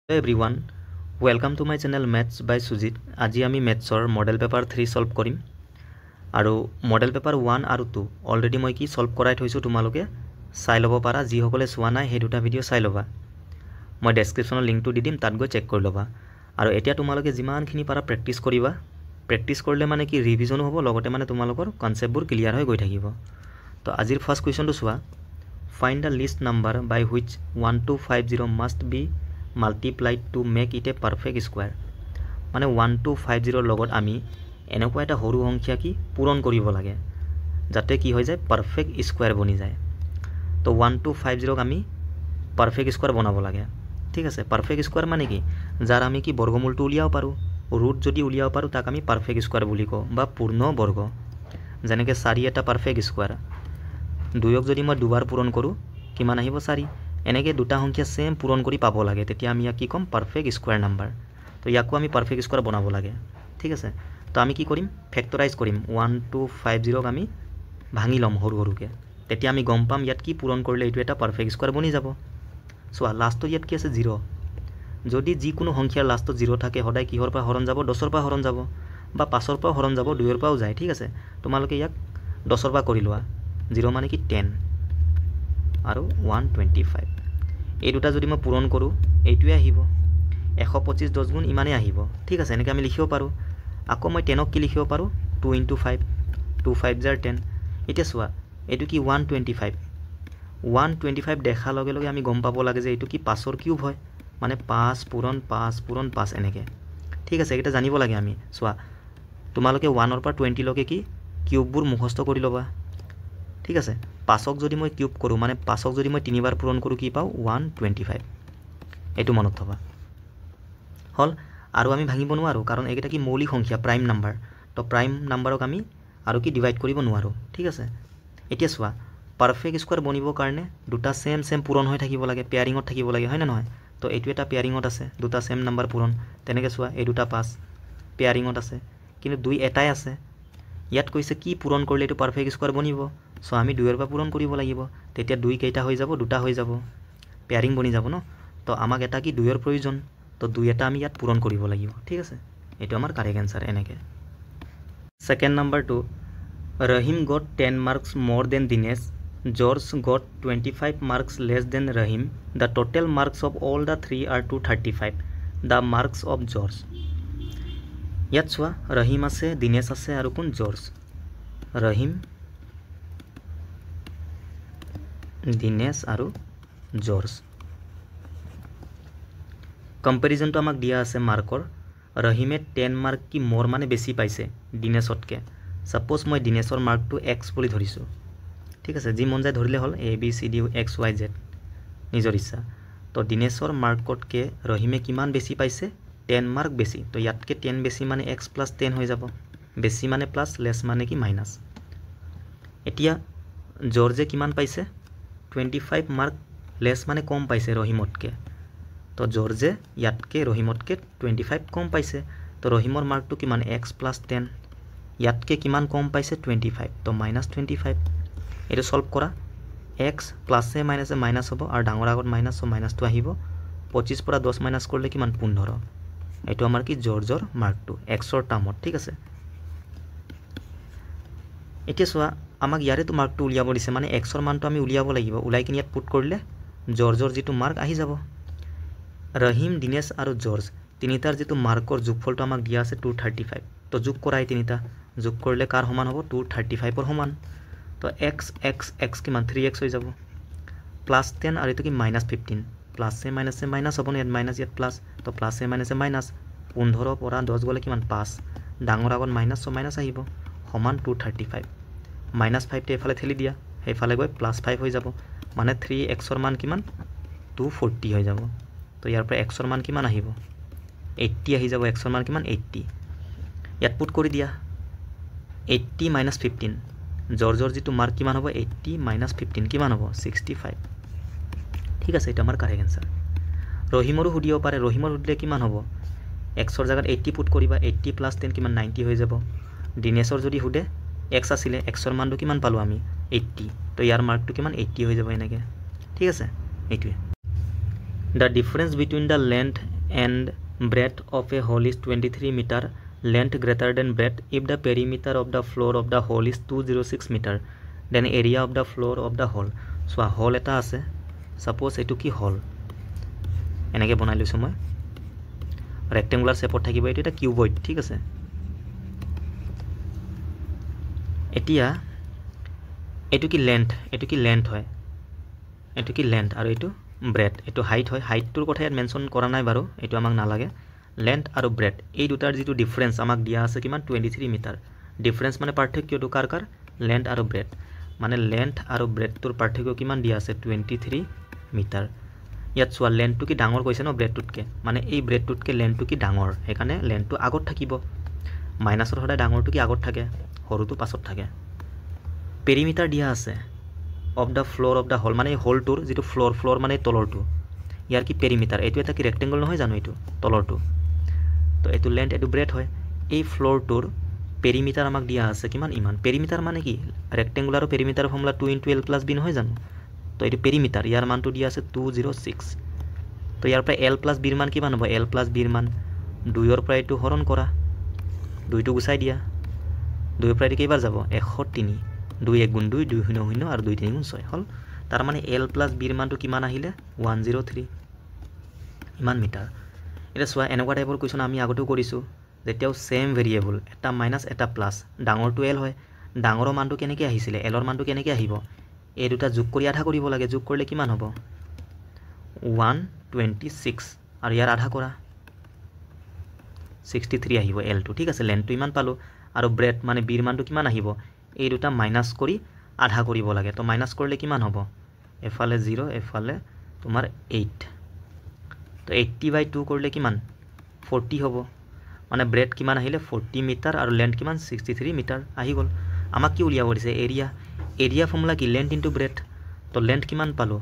Hello everyone, welcome to my channel Maths by Sujit. আজি আমি ম্যাথছৰ model paper 3 solve কৰিম আৰু মডেল পেপাৰ 1 আৰু 2 অলৰেডি মই কি সলভ কৰাই থৈছো তোমালোকে চাই ল'ব পাৰা যি সকলে চোৱা নাই সেই দুটা ভিডিও চাই ল'বা মই ডেসক্ৰিপচনৰ লিংকটো দি দিম তাত গৈ চেক কৰি ল'বা আৰু এতিয়া তোমালোকে যিমানখিনি পাৰা প্ৰেক্টিস কৰিবা প্ৰেক্টিস কৰিলে মানে কি ৰিভিজন হ'ব লগতে মানে তোমালোকৰ কনসেপ্টবোৰ ক্লিয়াৰ হৈ গৈ থাকিব তো আজিৰ ফাৰ্স্ট কোৱেশ্চনটো চোৱা find the list number by which 1250 must be multiplied to make it a perfect square মানে 1250 লগত আমি এনেকুৱা এটা সৰু সংখ্যা কি পূৰণ কৰিব লাগে যাতে কি হৈ যায় পারফেক্ট স্কয়ার বনি যায় তো 1250 ক আমি পারফেক্ট স্কয়ার বনাব লাগে ঠিক আছে পারফেক্ট স্কয়ার মানে কি যাৰ আমি কি বৰ্গমূলটো উলিয়াব পাৰো ৰুট যদি উলিয়াব পাৰো তাক আমি পাৰফেক্ট স্কয়াৰ বুলি কওঁ বা পূৰ্ণ বৰ্গ যেনেকৈ 4 এটা পাৰফেক্ট স্কয়াৰ 2ক যদি মই দুবাৰ পূৰণ কৰো কিমান আহিব 4 এনেকৈ দুটা সংখ্যা সেম পূৰণ কৰি পাব লাগে তেতিয়া আমি ইয়াক কি কম পারফেক্ট স্কয়ার নাম্বার তো ইয়াকো আমি পারফেক্ট স্কয়ার বনাব লাগে ঠিক আছে তো আমি কি কৰিম ফ্যাক্টৰাইজ কৰিম 1250 ক আমি ভাঙি লম সৰু সৰুকে তেতিয়া আমি গম পাম ইয়াত কি পূৰণ কৰিলে এটো এটা পারফেক্ট স্কয়ার বনি যাব সো লাষ্টত ইয়াত কি আছে 0 যদি যি কোনো সংখ্যাৰ লাষ্টত 0 থাকে সদায় কিহৰ পৰা হৰণ যাব 10ৰ পৰা হৰণ যাব বা 5ৰ পৰা হৰণ যাব 2ৰ পৰাও যায় ঠিক আছে তোমালোকে ইয়াক 10ৰ পৰা কৰি লোৱা 0 মানে কি 10 আৰু 125 এই দুটা যদি মই পূৰণ কৰো এইটোৱে আহিব 125 10 গুণ ইমানে আহিব ঠিক আছে এনেকৈ আমি লিখিব পাৰো আকৌ মই 10 ক কি লিখিব পাৰো 2 * 5 2 5 * 10 এতিয়া চোৱা এটো কি 125 দেখা লগে লগে আমি গম পাব লাগে যে এটো কি 5ৰ কিউব হয় মানে 5 পূৰণ 5 পূৰণ 5 এনেকৈ ঠিক আছে এটা জানিব লাগে আমি চোৱা তোমালোকে 1 ৰ পৰা 20 লকে কি কিউববোৰ মুখস্থ কৰি লবা ঠিক আছে 5ক যদি মই কিউব কৰো মানে 5ক যদি মই 3 বাৰ পূৰণ কৰো কি পাও 125 এটো মনত থবা হল আৰু আমি ভাঙিব নোৱাৰো কাৰণ এইটা কি মৌলিক সংখ্যা প্ৰাইম নাম্বাৰ তো প্ৰাইম নাম্বাৰক আমি আৰু কি ডিভাইড কৰিব নোৱাৰো ঠিক আছে এতিয়া চোৱা পাৰফেক্ট স্কয়াৰ বনিবৰ কাৰণে দুটা সেম পূৰণ হৈ থাকিব লাগে পেয়াৰিংত থাকিব লাগে হয় না নহয় তো এইটো এটা পেয়াৰিংত আছে দুটা সেম নাম্বাৰ পূৰণ তেনেকৈ চোৱা এই দুটা 5 পেয়াৰিংত আছে কিন্তু দুই এটাই আছে ইয়াত কৈছে কি পূৰণ কৰিলে এটো পাৰফেক্ট স্কয়াৰ বনিব সো আমি 2 ৰ পৰা পূৰণ কৰিব লাগিব তেতিয়া 2 কেইটা হৈ যাব দুটা হৈ যাব পেয়াৰিং বনি যাব ন তো আমাক এটা কি 2 ৰ প্ৰয়োজন তো 2 এটা আমি ইয়াত পূৰণ কৰিব লাগিব ঠিক আছে এটো আমাৰ কাৰেক্ট आंसर এনেকে সেকেন্ড নাম্বাৰটো Rahim got 10 marks more than Dinesh George got 25 marks less than Rahim the total marks of all the three are 235 the marks of George ইয়াত চোৱা Rahim আছে Dinesh আছে আৰু কোন George Rahim Dinesh আৰু George কম্পেৰিজনটো আমাক দিয়া আছে মাৰ্কৰ Rahime 10 মাৰ্ক কি মোৰ মানে বেছি পাইছে Dineshতকে সাপোজ মই Dineshৰ মাৰ্কটো x বুলি ধৰিছো ঠিক আছে যি মন যায় ধৰিলে হল a b c d x y z নিজৰ ইচ্ছা তো Dineshৰ মাৰ্কতকে Rahime কিমান বেছি পাইছে 10 মাৰ্ক বেছি তো ইয়াতকে 10 বেছি মানে x + 10 হৈ যাব বেছি মানে প্লাস লেস মানে কি মাইনাস এতিয়া জৰ্জে কিমান পাইছে 25 মাৰ্ক লেস মানে কম পাইছে Rahimতকে তো জৰ্জে ইয়াতকে Rahimতকে 25 কম পাইছে তো Rahimৰ মাৰ্কটো কিমান x + 10 ইয়াতকে কিমান কম পাইছে 25 তো -25 এটো সলভ কৰা x প্লাসে মাইনাসে মাইনাস হ'ব আৰু ডাঙৰ আগত মাইনাস so মাইনাসটো আহিব 25 পৰা 10 মাইনাস কৰিলে কিমান 15 এটো আমাৰ কি জৰ্জৰ মাৰ্কটো x ৰ টাৰ্মত ঠিক আছে এতিয়া চোৱা আমাক ইয়াৰে তো মাৰ্কটো উলিয়াব দিছে মানে x ৰ মানটো আমি উলিয়াব লাগিব উলাই কিনি ইয়াত পুট কৰিলে জৰ্জৰ যেটো মাৰ্ক আহি যাব Rahim Dinesh আৰু George তিনিটাৰ যেটো মাৰ্কৰ যোগফলটো আমাক দিয়া আছে 235 তো যোগ কৰাই তিনিটা যোগ কৰিলে কাৰ সমান হ'ব 235 ৰ সমান তো x কিমান 3x হৈ যাব +10 আৰু এটো কি -15 প্লাসে মাইনাসে মাইনাস হ'ব ইয়াত মাইনাস ইয়াত প্লাস তো প্লাসে মাইনাসে মাইনাস 15 পৰা 10 গলে কিমান 5 ডাঙৰ আগত মাইনাস so মাইনাস আহিব সমান 235 -5 তে এফালে ঠেলি দিয়া হেফালে গৈ +5 হৈ যাব মানে 3x ৰ মান কিমান 240 হৈ যাব তো ইয়াৰ পৰা x ৰ মান কিমান আহিব 80 আহি যাব x ৰ মান কিমান 80 ইয়াত পুট কৰি দিয়া 80 - 15 জৰ্জৰ যেটো মাৰ্ক কিমান হ'ব 80 - 15 কিমান হ'ব 65 ঠিক আছে এটা আমাৰ কাৰেক্ট आंसर Rahimৰো সুধিব পাৰে Rahimৰ সুধিলে কিমান হ'ব x ৰ জাগাত 80 পুট কৰিবা 80 + 10 কিমান 90 হৈ যাব Dineshৰ যদি সুধে x আছিলে x ৰ মানটো কিমান পালো আমি 80 তো ইয়াৰ মাৰ্কটো কিমান 80 হৈ যাব এনেকে ঠিক আছে এইটোৱে The difference between the length and breadth of a hole is 23 meter, length greater than breadth if the perimeter of the floor of the hole is 206 meter, then area of the floor of the hole. So a hole eta ase, suppose etu ki hole enake banai লৈছো মই rectangular shape থাকিব এটো এটা cuboid ঠিক আছে এতিয়া এটো কি length হয় এটো কি length আৰু এটো breadth এটো height হয় height টোৰ কথা ইয়াত মেনশন কৰা নাই বাৰু এটো আমাক না লাগে length আৰু breadth এই দুটাৰ যেটো ডিফাৰেন্স আমাক দিয়া আছে কিমান 23 মিটাৰ ডিফাৰেন্স মানে পাৰ্থক্যটো কাৰ length আৰু breadth মানে length আৰু breadth টোৰ পাৰ্থক্য কিমান দিয়া আছে 23 মিটাৰ ইয়াত সোয়া length টো কি ডাঙৰ কৈছে ন breadth টোতকে মানে এই breadth টোতকে length টো কি ডাঙৰ হেকানে length টো আগত থাকিব মাইনাসৰ হদাই ডাঙৰটো কি আগত থাকে হৰুটো পাছত থাকে perimeter দিয়া আছে of the floor of the hole মানে এই হোলটোৰ যেটো floor মানে তলৰটো ইয়াৰ কি perimeter এটো এটা কি rectangle নহয় জানো এটো তলৰটো তো এটো length এটো breadth হয় এই ফ্লোৰটোৰ perimeter আমাক দিয়া আছে কিমান ইমান perimeter মানে কি rectangular perimeter formula 2 * l + b নহয় জানো তো এটো perimeter ইয়াৰ মানটো দিয়া আছে 206 তো ইয়াৰ পৰা l + b ৰ মান কিমান হ'ব l + b ৰ মান 2 ৰ পৰা এটো হৰণ কৰা 2 টো গুছাই দিয়া 2 ৰ পৰা কেইবাৰ যাব 103 2 1 গুণ 2 2 0 0 আৰু 2 3 গুণ 6 হল তাৰ মানে l + b ৰ মানটো কিমান আহিলে 103 ইমান মিটাৰ এটা সোয়া এনেকুৱা টাইপৰ কোৱেশ্চন আমি আগতেও কৰিছো যেতিয়াও সেম ভেৰিয়েবল এটা মাইনাস এটা প্লাস ডাঙৰটো l হয় ডাঙৰৰ মানটো কেনেকৈ আহিছিলে l ৰ মানটো কেনেকৈ আহিব এই দুটা যোগ কৰি আধা কৰিব লাগে যোগ কৰিলে কিমান হ'ব 126 আৰু ইয়াৰ আধা কৰা 63 আহিব l টো ঠিক আছে লেন্থটো ইমান পালো আৰু ব্ৰেডথ মানে b ৰ মানটো কিমান আহিব এই দুটা মাইনাস কৰি আধা কৰিব লাগে তো মাইনাস কৰিলে কিমান হ'ব এফালে 0 এফালে তোমাৰ 8 তো 80/2 কৰিলে কিমান 40 হ'ব মানে ব্ৰেডথ কিমান আহিলে 40 মিটাৰ আৰু লেন্থ কিমান 63 মিটাৰ আহি গল আমাক কি উলিয়াব দিছে এৰিয়া ফৰ্মুলা কি লেন্থ ইনটু ব্ৰেডথ তো লেন্থ কিমান পালো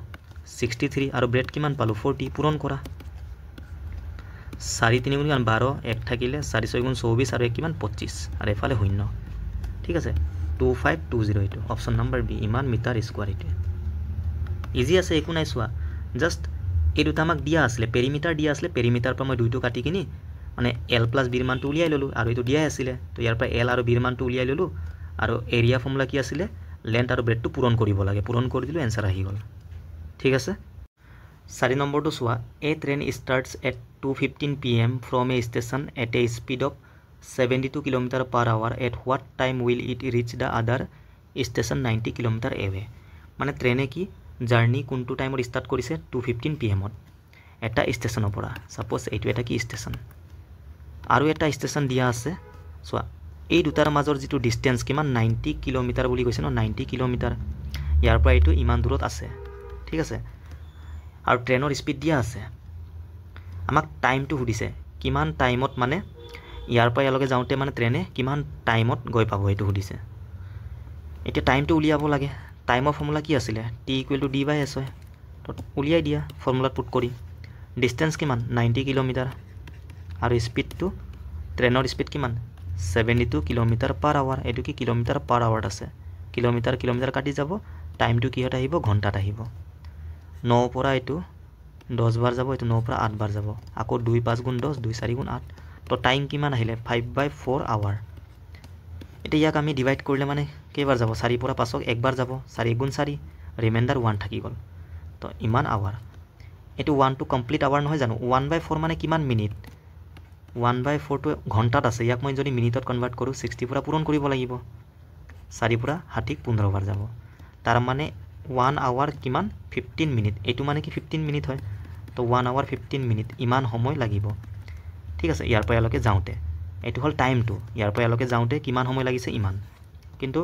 63 আৰু ব্ৰেডথ কিমান পালো 40 পূৰণ কৰা 4 3 গুণ 12 এক থাকিলে 4 6 গুণ 24 আৰু এক কিমান 25 আৰু এফালে শূন্য ঠিক আছে 2520 এটো অপচন নাম্বাৰ বি ইমান মিটাৰ স্কয়াৰ এটো ইজি আছে একো নাই সোয়া জাস্ট এই দুটা আমাক দিয়া আছিল পেৰিমিটাৰ দিয়া আছিল পেৰিমিটাৰ পৰা মই দুইটো কাটি কিনি মানে l + b ৰ মানটো উলিয়াই ললো আৰু এটো দিয়াই আছিল তো ইয়াৰ পৰা l আৰু b ৰ মানটো উলিয়াই ললো আৰু এৰিয়া ফৰ্মুলা কি আছিল লেন্থ আৰু ব্ৰেডথটো পূৰণ কৰিব লাগে পূৰণ কৰি দিলো आंसर আহি গল ঠিক আছে 4 নম্বৰটো সোয়া a train starts at 2:15 pm from a station at a speed of 72 km/h at what time will it reach the other station 90 km away মানে ট্ৰেনে কি জাৰ্নি কোনটো টাইমত স্টাৰ্ট কৰিছে 2:15 pm এটা স্টেশনৰ পৰা সাপোজ এইটো এটা কি স্টেশন আৰু এটা স্টেশন দিয়া আছে সোয়া এই দুটাৰ মাজৰ যেটো ডিসটেন্স কিমান 90 কিলোমিটাৰ বুলি কৈছে ন 90 কিলোমিটাৰ ইয়াৰ পৰা এইটো ইমান দূৰত আছে ঠিক আছে আৰু ট্ৰেনৰ স্পিড দিয়া আছে আমাক টাইমটো সুধিছে কিমান টাইমত মানে ইয়াৰ পৰা ইয়ালৈকে যাওঁতে মানে ট্ৰেনে কিমান টাইমত গৈ পাব এইটো সুধিছে এতিয়া টাইমটো উলিয়াব লাগে টাইমৰ ফৰ্মুলা কি আছিল t = d/s হয় তো উলিয়াই দিয়া ফৰ্মুলাত পুট কৰি ডিসটেন্স কিমান 90 কিলোমিটাৰ আৰু স্পিডটো ট্ৰেনৰ স্পিড কিমান 72 km/h এটো কি km/h আছে কিলোমিটাৰ কাটি যাব টাইমটো কি হত আহিব ঘন্টাত আহিব 9 পৰা এটো 10 বাৰ যাব এটো 9 পৰা 8 বাৰ যাব আকৌ 2 5 গুণ 10 2 4 গুণ 8 তো টাইম কিমান আহিলে 5/4 আৱাৰ এটা ইয়াক আমি ডিভাইড কৰিলে মানে কেইবাৰ যাব 4 পৰা 5ক একবাৰ যাব 4 গুণ 4 ৰিমাইন্ডাৰ 1 থাকি গল তো ইমান আৱাৰ এটো 1 টু কমপ্লিট আৱাৰ নহয় জানো 1/4 মানে কিমান মিনিট 1/4 টো ঘন্টাত আছে ইয়াক মই যদি মিনিটত কনভার্ট কৰো 60 পৰা পূৰণ কৰিব লাগিব 4 পৰা 15 বাৰ যাব তাৰ মানে 1 আৱাৰ কিমান 15 মিনিট এটো মানে কি 15 মিনিট হয় তো 1 আৱাৰ 15 মিনিট ইমান সময় লাগিব ঠিক আছে ইয়াৰ পৰা ইয়ালৈকে যাওঁতে এটো হল টাইমটো ইয়াৰ পৰা ইয়ালৈকে যাওঁতে কিমান সময় লাগিছে ইমান কিন্তু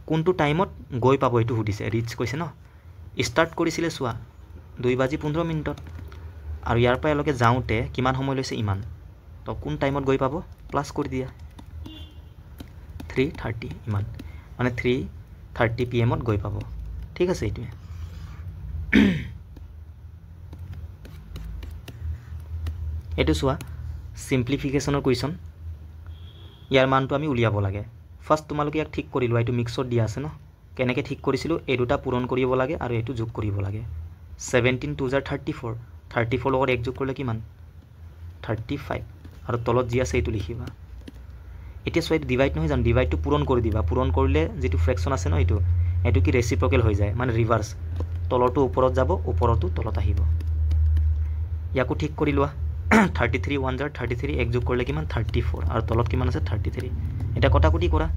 কোনটো টাইমত গৈ পাব এটো সুধিছে ৰিচ কৈছে ন স্টাৰ্ট কৰিছিলে সোয়া 2:15 আৰু ইয়াৰ পৰা ইয়ালৈকে যাওঁতে কিমান সময় লৈছে ইমান তো কোন টাইমত গৈ পাব প্লাস কৰি দিয়া 3:30 ইমান মানে 3:30 pm ত গৈ পাব ঠিক আছে এইটো এটো সোয়া সিম্পলিফিকেশনৰ কোৱেশ্চন ইয়াৰ মানটো আমি উলিয়াব লাগে ফাৰ্স্ট তোমালোকে ইয়াক ঠিক কৰি লোৱা এটো মিক্সত দিয়া আছে ন কেনেকৈ ঠিক কৰিছিলো এই দুটা পূৰণ কৰিব লাগে আৰু এটো যোগ কৰিব লাগে 17 2 34 34 লগত এক যোগ কৰিলে কিমান 35 আৰু তলত যি আছে এইটো লিখিবা এতিয়া সো এইটো ডিভাইড নহয় জানো ডিভাইডটো পূৰণ কৰি দিবা পূৰণ কৰিলে যেটো ফ্ৰেকশন আছে ন এইটো কি ৰেচিপ্ৰকেল হৈ যায় মানে ৰিভাৰ্স তলৰটো ওপৰত যাব ওপৰটো তলত আহিব ইয়াকো ঠিক কৰি লোৱা 33 1 জাৰ 33 এক যোগ কৰিলে কিমান 34 আৰু তলত কিমান আছে 33 এটা কটাকুটি কৰা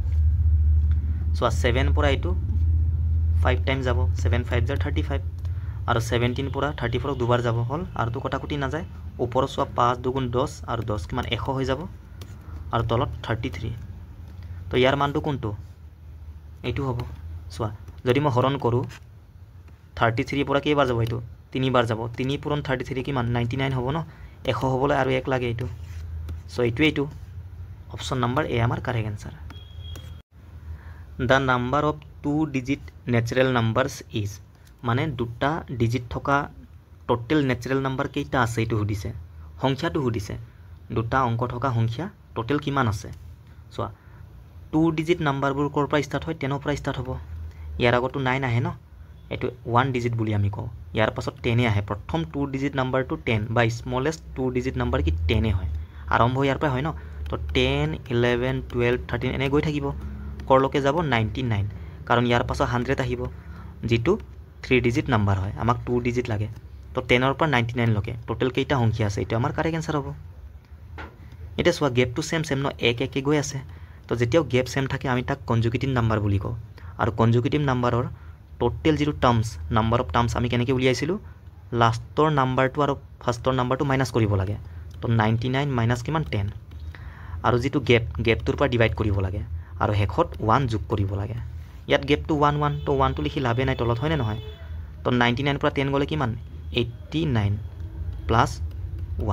সো 7 পৰা এইটো 5 টাইম যাব 7 5 জাৰ 35 আৰু 17 পৰা 34 দুবাৰ যাব হল আৰু তো কটাকুটি না যায় ওপৰ সো 5 2 10 আৰু 10 কিমান 100 হৈ যাব আৰু তলত 33 তো ইয়াৰ মানটো কোনটো এইটো হ'ব সোৱা যদি মই হৰণ কৰো 33 পৰা কেইবাৰ যাব এইটো তিনিবাৰ যাব 3 পূৰণ 33 কিমান 99 হ'ব ন 100 হ'বলৈ আৰু 1 লাগে এইটো সো এইটো অপশন নাম্বাৰ এ আমাৰ correct answer the number of 2 digit natural numbers is মানে দুটা ডিজিট থকা টোটাল ন্যাচারাল নাম্বার কেইটা আছে এইটো সুধিছে সংখ্যাটো সুধিছে দুটা অংক থকা সংখ্যা টোটাল কিমান আছে সোৱা 2 ডিজিট নাম্বাৰবোৰ কৰ পৰা স্টাৰ্ট হয় 10 পৰা স্টাৰ্ট হ'ব ইয়াৰ আগতো 9 আহে ন এটো 1 ডিজিট বুলি আমি কওঁ ইয়াৰ পাছত 10 আহে প্ৰথম 2 ডিজিট নাম্বাৰটো 10 বা স্মলেষ্ট 2 ডিজিট নাম্বাৰ কি 10 হয় আৰম্ভ ইয়াৰ পৰা হয় ন তো 10 11 12 13 এনে গৈ থাকিব কৰলকে যাব 99 কাৰণ ইয়াৰ পাছত 100 আহিব যেটো 3 ডিজিট নাম্বাৰ হয় আমাক 2 ডিজিট লাগে তো 10 ৰ পৰা 99 লকে টোটাল কেইটা সংখ্যা আছে এটা আমাৰ কাৰেক্ট আনসাৰ হ'ব এটা সোৱা গেপটো সেম ন এক একে গৈ আছে তো যেতিয়াও গেপ সেম থাকে আমি তাক কনজুগেটিভ নাম্বাৰ বুলি কওঁ আৰু কনজুগেটিভ নাম্বাৰৰ টোটাল যেটো টাৰ্মস নাম্বাৰ অফ টাৰ্মস আমি কেনেকৈ উলিয়াইছিলো লাষ্টৰ নাম্বাৰটো আৰু ফাৰ্ষ্টৰ নাম্বাৰটো মাইনাস কৰিব লাগে তো 99 মাইনাস কিমান 10 আৰু যেটো গেপটোৰ পৰা ডিভাইড কৰিব লাগে আৰু হেকত 1 যোগ কৰিব লাগে ইয়াত গেপটো 1 1 তো 1 টো লিখি লাভে নাই তলত হয় নে নহয় তো 99 পৰা 10 গলে কিমান 89 প্লাস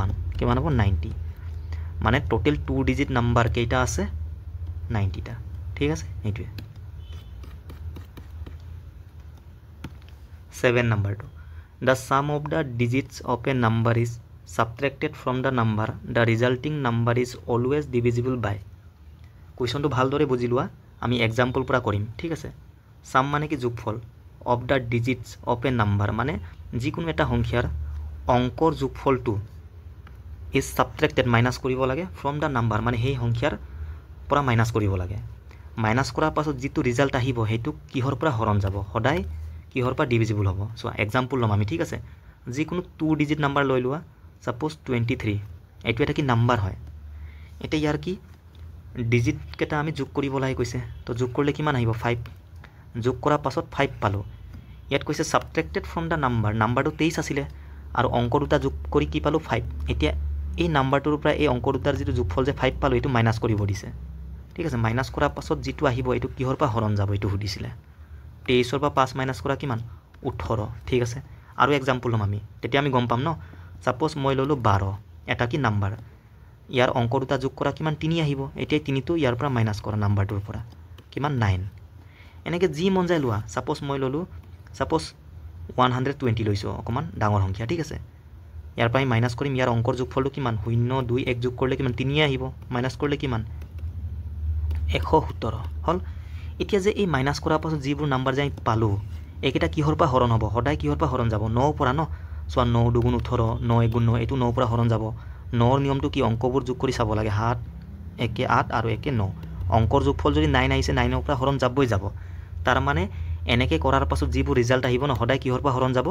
1 কিমান হ'ব 90 মানে টোটাল 2 ডিজিট নাম্বাৰ কেইটা আছে 90 টা ঠিক আছে এইটোৱে 7 number 2 the sum of the digits of a number is subtracted from the number the resulting number is always divisible by কোৱেশ্চনটো ভালদৰে বুজি লোৱা আমি এক্সাম্পল পৰা কৰিম ঠিক আছে সাম মানে কি যোগফল of the digits of a number মানে যিকোনো এটা সংখ্যাৰ অংকৰ যোগফলটো is subtracted মাইনাস কৰিব লাগে from the number মানে সেই সংখ্যাৰ পৰা মাইনাস কৰিব লাগে মাইনাস কৰাৰ পাছত যেটো ৰিজাল্ট আহিব হেতু কিহৰ পৰা হৰণ যাব সদায় কিহৰ পৰা ডিভিজিবল হ'ব সো এক্সাম্পল লম আমি ঠিক আছে যিকোনো 2 ডিজিট নাম্বাৰ লৈ লোৱা সাপোজ 23 এটো এটা কি নাম্বাৰ হয় এটা ইয়াৰ কি ডিজিট কেটা আমি যোগ কৰিব লাগে কৈছে তো যোগ কৰিলে কিমান আহিব 5 যোগ কৰাৰ পাছত 5 পালো ইয়াত কৈছে সাবট্ৰেক্টেড ফ্ৰম দা নাম্বাৰটো 23 আছিল আৰু অংক দুটা যোগ কৰি কি পালো 5 এতিয়া এই নাম্বাৰটোৰ পৰা এই অংক দুটাৰ যেটো যোগফল যে 5 পালো এটো মাইনাস কৰিব দিছে ঠিক আছে মাইনাস কৰাৰ পাছত যেটো আহিব এটো কিহৰ পৰা হৰণ যাব এটো সুধিছিলে 23 ৰ পৰা 5 মাইনাস কৰা কিমান 18 ঠিক আছে আৰু এক্সাম্পল লম আমি তেতিয়া আমি গম পাম ন সাপোজ মই ললো 12 এটা কি নাম্বাৰ ইয়াৰ অংক দুটা যোগ কৰা কিমান 3 আহিব এতিয়া 3 টো ইয়াৰ পৰা মাইনাস কৰা নাম্বাৰটোৰ পৰা কিমান 9 এনেকে যি মন যায় লোৱা সাপোজ মই ললো সাপোজ 120 লৈছো অকমান ডাঙৰ সংখ্যা ঠিক আছে ইয়াৰ পৰা মাইনাস কৰিম ইয়াৰ অংকৰ যোগফলটো কিমান 0 2 1 যোগ কৰিলে কিমান 3 আহিব মাইনাস কৰিলে কিমান 117 হল এতিয়া যে এই মাইনাস কৰাৰ পাছত যিবোৰ নাম্বাৰ যাই পালো একেটা কিহৰ পৰা হৰণ হ'ব সদায় কিহৰ পৰা হৰণ যাব 9 পৰা ন সো 9 2 গুণ 18 9 1 গুণ 9 এটো 9 পৰা হৰণ যাব 9 ৰ নিয়মটো কি অংকবোৰ যোগ কৰি চাব লাগে 7 1 8 আৰু 1 9 অংকৰ যোগফল যদি 9 আহিছে 9 ৰ পৰা হৰণ যাবই যাব তাৰ মানে এনেকে কৰাৰ পাছত যিবোৰ ৰিজাল্ট আহিব ন সদায় কিহৰ পৰা হৰণ যাব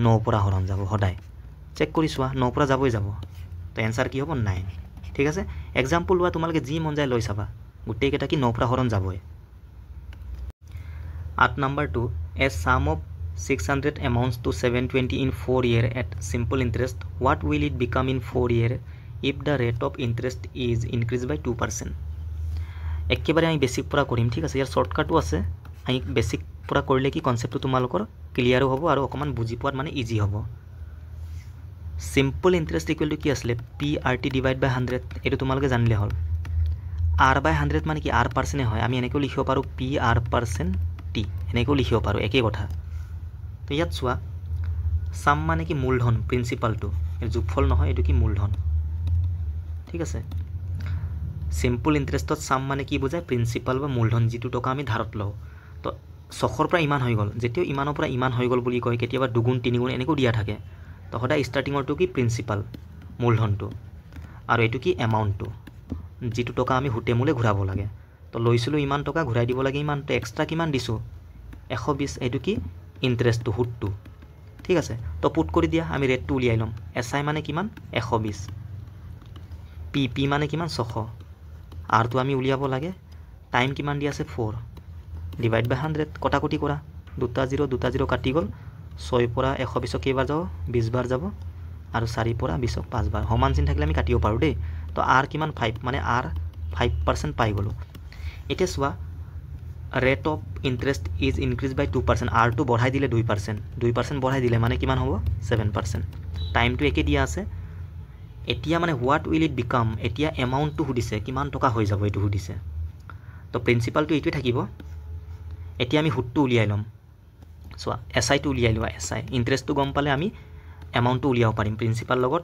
9 পৰা হৰণ যাব সদায় চেক কৰি চোৱা 9 পৰা যাবই যাব তো आंसर কি হ'ব 9 ঠিক আছে एग्जांपल লোৱা তোমালকে যি মন যায় লৈ চাবা গুটেই কেটা কি 9 পৰা হৰণ যাবই 8 number 2 a sum of 600 amounts to 720 in 4 year at simple interest what will it become in 4 year if the rate of interest is increased by 2% একেবাৰে আমি বেসিক পুৰা কৰিম ঠিক আছে ইয়াৰ শৰ্টকাটও আছে আমি বেসিক পুৰা কৰিলে কি কনসেপ্টটো তোমালোকৰ ক্লিয়াৰ হ'ব আৰু অকমান বুজি পোৱাত মানে ইজি হ'ব simple interest equal to কি আসলে PRT divide by 100 এটো তোমালোকে জানিলে হল R by 100 মানে কি R % হয় আমি এনেকৈ লিখিব পাৰো PR% T এনেকৈ লিখিব পাৰো একেই কথা তো ইয়াত চোৱা সাম মানে কি মূলধন প্ৰিন্সিপালটো এৰ যোগফল নহয় এটো কি মূলধন ঠিক আছে সিম্পল ইন্টাৰেস্টত সাম মানে কি বুজায় প্ৰিন্সিপাল বা মূলধন যেটো টকা আমি ধাৰত লও তো 600 পৰা ইমান হৈ গল যেতিয়াও ইমানৰ পৰা ইমান হৈ গল বুলি কয় কেতিয়াবা দুগুণ তিনিগুণ এনেকৈ দিয়া থাকে তো হদা স্টার্টিং অৰটো কি প্ৰিন্সিপাল মূলধনটো আৰু এইটো কি এমাউণ্টটো যিটো টকা আমি হুটেমুলে ঘূৰাব লাগে তো লৈছিলোঁ ইমান টকা ঘূৰাই দিব লাগে ইমান তো এক্সট্ৰা কিমান দিছোঁ 120 এইটো কি ইণ্টাৰেষ্টটো সুতটো ঠিক আছে তো পুট কৰি দিয়া আমি ৰেটটো উলিয়াই ল'ম এছআই মানে কিমান 120 পি মানে কিমান 600 আৰটো আমি উলিয়াব লাগে টাইম কিমান দি আছে 4 ডিভাইড বাই 100 কটাকটি কৰা দুটা জিৰ' কাটি গ'ল 6 পৰা 120 কেইবাৰ যাব 20 বাৰ যাব আৰু 4 পৰা 20 5 বাৰ সমান চিন থাকিলে আমি কাটিব পাৰোঁ দেই তো আৰ কিমান 5 মানে আৰ 5% পাই গ'লোঁ এতিয়া চোৱা rate of interest is increase by 2% আৰটো বঢ়াই দিলে 2% বঢ়াই দিলে মানে কিমান হ'ব 7% টাইমটো একে দিয়া আছে এতিয়া মানে হোৱাট উইল ইট বিকাম এতিয়া এমাউণ্টটো সুধিছে কিমান টকা হৈ যাব এইটো সুধিছে তো প্ৰিন্সিপালটো এইটোৱে থাকিব এতিয়া আমি সুতটো উলিয়াই ল'ম চোৱা এছআইটো উলিয়াই লোৱা এছআই ইণ্টাৰেষ্টটো গম পালে আমি এমাউণ্টটো উলিয়াব পাৰিম প্ৰিন্সিপাল লগত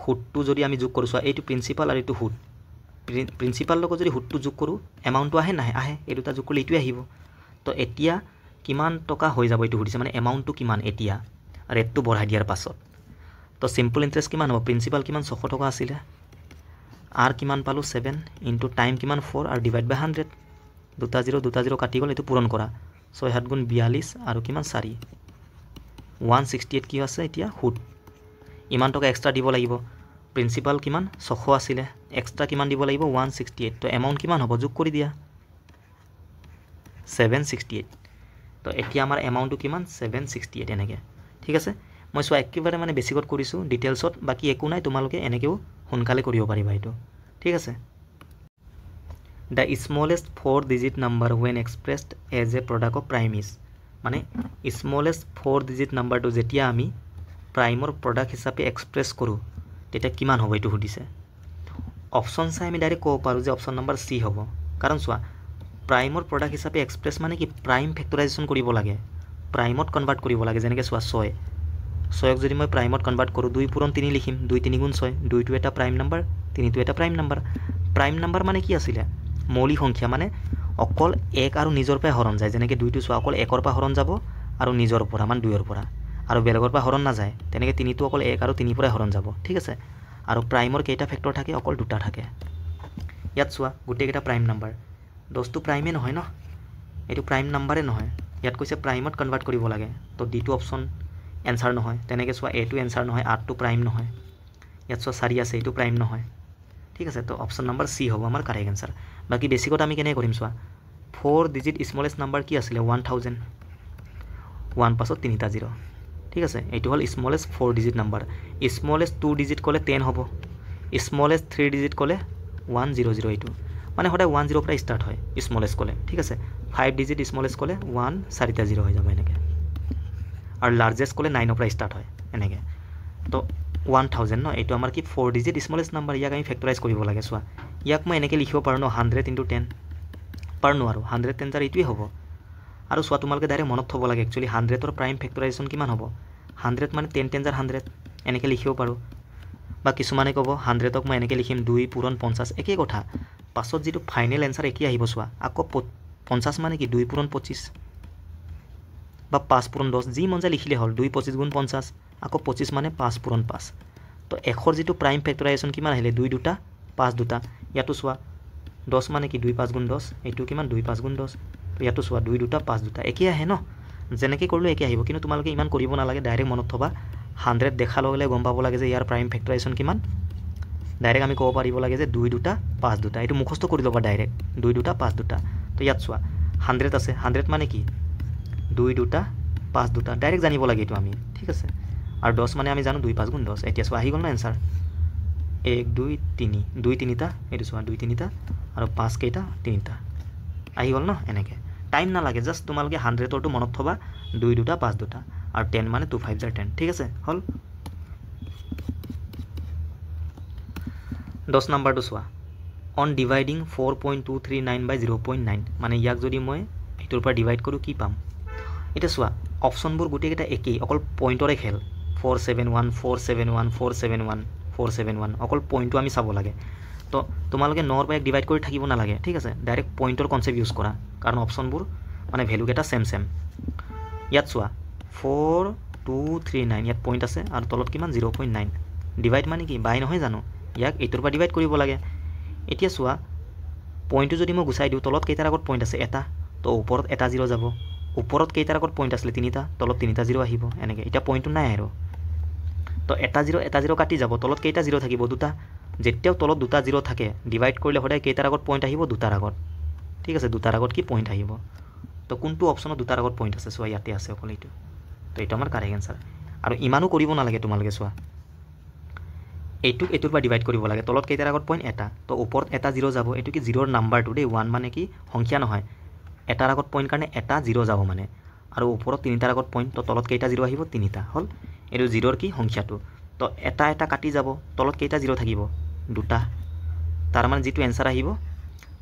সুতটো যদি আমি যোগ কৰোঁ চোৱা এইটো প্ৰিন্সিপাল আৰু এইটো সুত প্ৰিন্সিপাল লগত যদি সুতটো যোগ কৰোঁ এমাউণ্টটো আহে নাহে আহে এই দুটা যোগ কৰিলে এইটোৱে আহিব তো এতিয়া কিমান টকা হৈ যাব এইটো সুধিছে মানে এমাউণ্টটো কিমান এতিয়া ৰেটটো বঢ়াই দিয়াৰ পাছত তো চিম্পল ইণ্টাৰেষ্ট কিমান হ'ব প্ৰিন্সিপাল কিমান 600 টকা আছিলে আৰ কিমান পালোঁ 7 ইনটু টাইম কিমান 4 আৰু ডিভাইড বাই 100 দুটা জিৰ' কাটি গ'ল এইটো পূৰণ কৰা 6 7 গুণ 42 আৰু কিমান 4 168 কি আছে এতিয়া সুত ইমান টকা এক্সট্ৰা দিব লাগিব প্ৰিন্সিপাল কিমান 600 আছিলে এক্সট্ৰা কিমান দিব লাগিব 168 তো এমাউণ্ট কিমান হ'ব যোগ কৰি দিয়া 768 তো এতিয়া আমাৰ এমাউণ্টটো কিমান 768 এনেকৈ ঠিক আছে মই চোৱা একেবাৰে মানে বেছিকত কৰিছোঁ ডিটেইলছত বাকী একো নাই তোমালোকে এনেকৈও সোনকালে কৰিব পাৰিবা এইটো ঠিক আছে the smallest 4 digit number when expressed as a product of prime is মানে স্মলেষ্ট 4 ডিজিট নাম্বাৰটো যেতিয়া আমি প্ৰাইমৰ প্ৰডাক্ট হিচাপে এক্সপ্ৰেছ কৰোঁ তেতিয়া কিমান হ'ব এইটো সুধিছে অপশ্যন চাই আমি ডাইৰেক্ট ক'ব পাৰোঁ যে অপশ্যন নম্বৰ চি হ'ব কাৰণ চোৱা প্ৰাইমৰ প্ৰডাক্ট হিচাপে এক্সপ্ৰেছ মানে কি প্ৰাইম ফেক্টৰাইজেশ্যন কৰিব লাগে প্ৰাইমত কনভাৰ্ট কৰিব লাগে যেনেকৈ চোৱা 6ক যদি মই প্ৰাইমত কনভাৰ্ট কৰোঁ 2 পূৰণ 3 লিখিম 2 3 গুণ 6 2টো এটা প্ৰাইম নাম্বাৰ 3টো এটা প্ৰাইম নাম্বাৰ মানে কি আছিলে মৌলিক সংখ্যা মানে অকল 1 আৰু নিজৰ পৰাই হৰণ যায় যেনেকৈ 2টো চোৱা অকল 1ৰ পৰা হৰণ যাব আৰু নিজৰ পৰা মানে 2ৰ পৰা আৰু বেলেগৰ পৰা হৰণ নাযায় তেনেকৈ 3টো অকল 1 আৰু 3 পৰাই হৰণ যাব ঠিক আছে আৰু প্ৰাইমৰ কেইটা ফেক্টৰ থাকে অকল 2টা থাকে ইয়াত চোৱা গোটেইকেইটা প্ৰাইম নাম্বাৰ 10টো প্ৰাইমে নহয় ন এইটো প্ৰাইম নাম্বাৰে নহয় ইয়াত কৈছে প্ৰাইমত কনভাৰ্ট কৰিব লাগে তো ডিটো অপশ্যন এনচাৰ নহয় তেনেকৈ চোৱা এটো এনচাৰ নহয় 8টো প্ৰাইম নহয় ইয়াত চোৱা 4 আছে এইটো প্ৰাইম নহয় ঠিক আছে তো অপশ্যন নম্বৰ চি হ'ব আমাৰ কাৰেক্ট এনচাৰ বাকী বেছিকত আমি কেনেকৈ কৰিম চোৱা 4 ডিজিট স্মলেষ্ট নাম্বাৰ কি আছিলে 1000 1 পাছত 3টা 0 ঠিক আছে এইটো হ'ল smallest 4 digit number smallest 2 digit ক'লে 10 হ'ব স্মলেষ্ট 3 ডিজিট ক'লে 100 এইটো মানে সদায় 10 পৰা ষ্টাৰ্ট হয় স্মলেষ্ট ক'লে ঠিক আছে 5 ডিজিট স্মলেষ্ট ক'লে 1 4টা 0 হৈ যাব এনেকৈ আৰু লাৰ্জেষ্ট ক'লে 9ৰ পৰা ষ্টাৰ্ট হয় এনেকৈ তো 1000 ন এইটো আমাৰ কি 4 ডিজিট স্মলেষ্ট নাম্বাৰ ইয়াক আমি ফেক্টৰাইজ কৰিব লাগে চোৱা ইয়াক মই এনেকৈ লিখিব পাৰোঁ ন 100 × 10 পাৰোঁ নোৱাৰোঁ 100 10 এইটোৱে হ'ব আৰু চোৱা তোমালোকে ডাইৰেক্ট মনত থ'ব লাগে একচুৱেলি 100ৰ প্ৰাইম ফেক্টৰাইজেশ্যন কিমান হ'ব 100 মানে 10 10 100 এনেকৈ লিখিব পাৰোঁ বা কিছুমানে ক'ব 100ক মই এনেকৈ লিখিম 2 পূৰণ 50 একেই কথা পাছত যিটো ফাইনেল এনচাৰ একেই আহিব চোৱা আকৌ 50 মানে কি 2 পূৰণ 25 বা 5 পূৰণ 10 যি মন যায় লিখিলে হ'ল 2 25 গুণ 50 আকৌ 25 মানে 5 পূৰণ 5 তো 100ৰ যিটো প্ৰাইম ফেক্টৰাইজেশ্যন কিমান আহিলে 2 দুটা 5 দুটা ইয়াতো চোৱা 10 মানে কি 2 5 গুণ 10 এইটো কিমান 2 5 গুণ 10 তো ইয়াতো চোৱা 2 দুটা 5 দুটা একেই আহে ন যেনেকৈ কৰিলেও একে আহিব কিন্তু তোমালোকে ইমান কৰিব নালাগে ডাইৰেক্ট মনত থবা 100 দেখাৰ লগে লগে গম পাব লাগে যে ইয়াৰ প্ৰাইম ফেক্টৰাইজেশ্যন কিমান ডাইৰেক্ট আমি ক'ব পাৰিব লাগে যে 2 দুটা 5 দুটা এইটো মুখস্থ কৰি ল'বা ডাইৰেক্ট 2 দুটা 5 দুটা তো ইয়াত চোৱা 100 আছে 100 মানে কি 2 দুটা 5 দুটা ডাইৰেক্ট জানিব লাগে এইটো আমি ঠিক আছে আৰু 10 মানে আমি জানো 2 5 গুণ 10 এতিয়া চোৱা আহি গ'ল ন এনচাৰ 1 2 3 2 3টা এইটো চোৱা 2 3টা আৰু 5 কেইটা 3টা আহি গ'ল ন এনেকৈ টাইম নালাগে জাষ্ট তোমালোকে 100ৰটো মনত থবা 2 দুটা 5 দুটা আৰু 10 মানে 2 5 10 ঠিক আছে হ'ল 10 নাম্বাৰটো চোৱা অন ডিভাইডিং 4.239 বাই 0.9 মানে ইয়াক যদি মই এইটোৰ পৰা ডিভাইড কৰোঁ কি পাম এতিয়া চোৱা অপশ্যনবোৰ গোটেইকেইটা একেই অকল পইণ্টৰে খেল 471 471 471 471 অকল পইণ্টটো আমি চাব লাগে তো তোমালোকে 9ৰ পৰা ডিভাইড কৰি থাকিব নালাগে ঠিক আছে ডাইৰেক্ট পইণ্টৰ কনচেপ্ট ইউজ কৰা কাৰণ অপশ্যনবোৰ মানে ভেলুকেইটা চেম ইয়াত চোৱা 4239 ইয়াত পইণ্ট আছে আৰু তলত কিমান 0.9 ডিভাইড মানে কি বাই নহয় জানো ইয়াক এইটোৰ পৰা ডিভাইড কৰিব লাগে এতিয়া চোৱা পইণ্টটো যদি মই গুচাই দিওঁ তলত কেইটাৰ আগত পইণ্ট আছে এটা তো ওপৰত এটা 0 যাব ওপৰত কেইটাৰ আগত পইণ্ট আছিল তিনিটা তলত তিনিটা 0 আহিব এনেকৈ এতিয়া পইণ্টটো নাই আৰু তো এটা 0 কাটি যাব তলত কেইটা 0 থাকিব দুটা যেতিয়াও তলত দুটা 0 থাকে ডিভাইড কৰিলে সদায় কেইটাৰ আগত পইণ্ট আহিব দুটাৰ আগত ঠিক আছে দুটাৰ আগত কি পইণ্ট আহিব তো কোনটো অপশ্যনত দুটাৰ আগত পইণ্ট আছে চোৱা ইয়াতে আছে অকল এইটো তো এইটো আমাৰ কাৰেক্ট এনসাৰ আৰু ইমানো কৰিব নালাগে তোমালোকে চোৱা এইটোক এইটোৰ পৰা ডিভাইড কৰিব লাগে তলত কেইটাৰ আগত পইণ্ট এটা তো ওপৰত এটা 0 যাব এইটো কি 0ৰ নাম্বাৰটো দেই 1 মানে কি সংখ্যা নহয় এটাৰ আগত পইণ্ট কাৰণে এটা 0 যাব মানে আৰু ওপৰত তিনিটাৰ আগত পইণ্ট তো তলত কেইটা 0 আহিব তিনিটা হ'ল এইটো 0ৰ কি সংখ্যাটো তো এটা এটা কাটি যাব তলত কেইটা 0 থাকিব দুটা তাৰ মানে যিটো এনসাৰ আহিব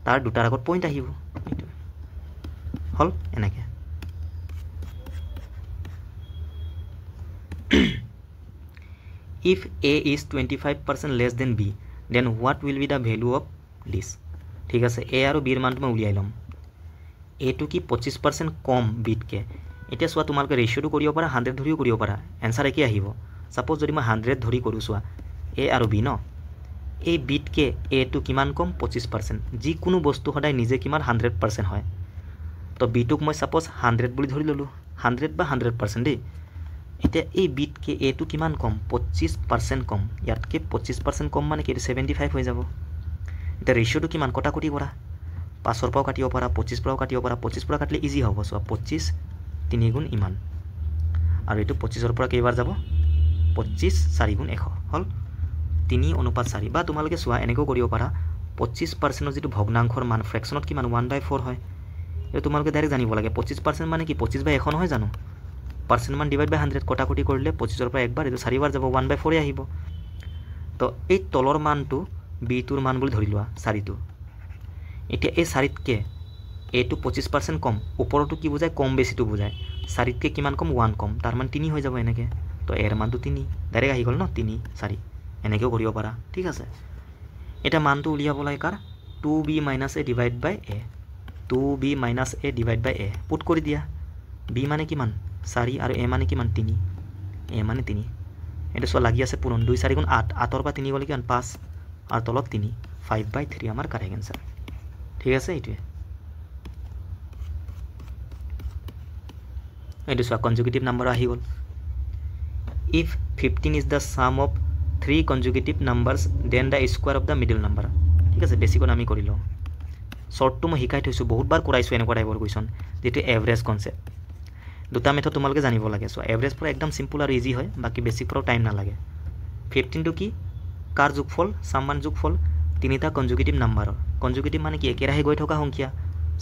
তাৰ দুটাৰ আগত পইণ্ট আহিব এইটো হ'ল এনেকৈ If A is 25% less than B, then what will be the value of this? ঠিক আছে A আৰু B ৰ মানটো মই উলিয়াই ল'ম A টো কি 25% কম বিটকে এতিয়া চোৱা তোমালোকে ৰেচিঅ'টো কৰিব পাৰা 100 ধৰিও কৰিব পাৰা এনসাৰ একে আহিব সাপোজ যদি মই 100 ধৰি কৰো চোৱা A আৰু B ন এই বিটকে A টো কিমান কম 25% যিকোনো বস্তু সদায় নিজে কিমান 100% হয় তো B টোক মই সাপোজ 100 বুলি ধৰি ললো 100 বা 100% দেই এতিয়া এই বিটকে A টো কিমান কম 25% কম ইয়াতকে 25% কম মানে কি 75 হৈ যাব এটা ৰেচিঅ'টো কিমান কটাকটি কৰা 5 ৰ পৰা কাটিব পাৰা 25 পৰা কাটিব পাৰা 25 পৰা কাটিলে ইজি হ'ব সো 25 3 গুণ ইমান আৰু এটো 25 ৰ পৰা কেইবাৰ যাব 25 4 গুণ 100 হল 3:4 বা তোমালোকে চোৱা এনেকৈ কৰিব পাৰা 25% যেটো ভগ্নাংশৰ মান ফ্ৰেকশনত কিমান 1/4 হয় এটো তোমালোকে ডাইৰেক্ট জানিব লাগে 25% মানে কি 25/100 নহয় জানো পাৰ্সেন্ট মান ডিভাইড বাই 100 কটাকটি কৰিলে 25 ৰ পৰা একবাৰ এটো 4 বাৰ যাব 1/4 আহিব তো এই তলৰ মানটো b টোৰ মান বুলি ধৰি লোৱা 4 টো এতিয়া এই 4 তকে a টো 25% কম ওপৰটো কি বুজায় কম বেছিটো বুজায় 4 তকে কিমান কম 1 কম তাৰ মান 3 হৈ যাব এনেকে তো এৰ মানটো 3 ডাইৰেক্ট আহি গল ন 3 4 এনেকেও কৰিব পাৰা ঠিক আছে এটা মানটো উলিয়াব লাগে কাৰ 2b - a divide by a 2b - a divide by a put কৰি দিয়া b মানে কিমান 4 আৰু a মানে কিমান 3 a মানে 3 এটা সো লাগি আছে পুৰণ 2 4 গুণ 8 8 ৰ পৰা 3 গলে কিমান 5 আৰু তলত 3 5/3 আমাৰ কাৰেক্ট আনসাৰ ঠিক আছে এইটোৱে এইটো সো কনজুগেটিভ নাম্বাৰ আহি গল if 15 is the sum of 3 consecutive numbers then the square of the middle number ঠিক আছে বেসিকত আমি কৰিলো শৰ্টটো মই শিকাই থৈছো বহুত বাৰ কৰাইছো এনেকুৱা টাইপৰ কোৱেশ্চন যেটো এভাৰেজ কনসেপ্ট দুটা মেথড তোমালোকে জানিব লাগে সো এভাৰেজ পৰা একদম সিম্পল আৰু ইজি হয় বাকি বেসিক পৰা টাইম না লাগে 15 টো কি কাৰ যোগফল সামমান যোগফল তিনিটা কনজুগেটিভ নাম্বাৰৰ কনজুগেটিভ মানে কি একেৰাহে গৈ থকা সংখ্যা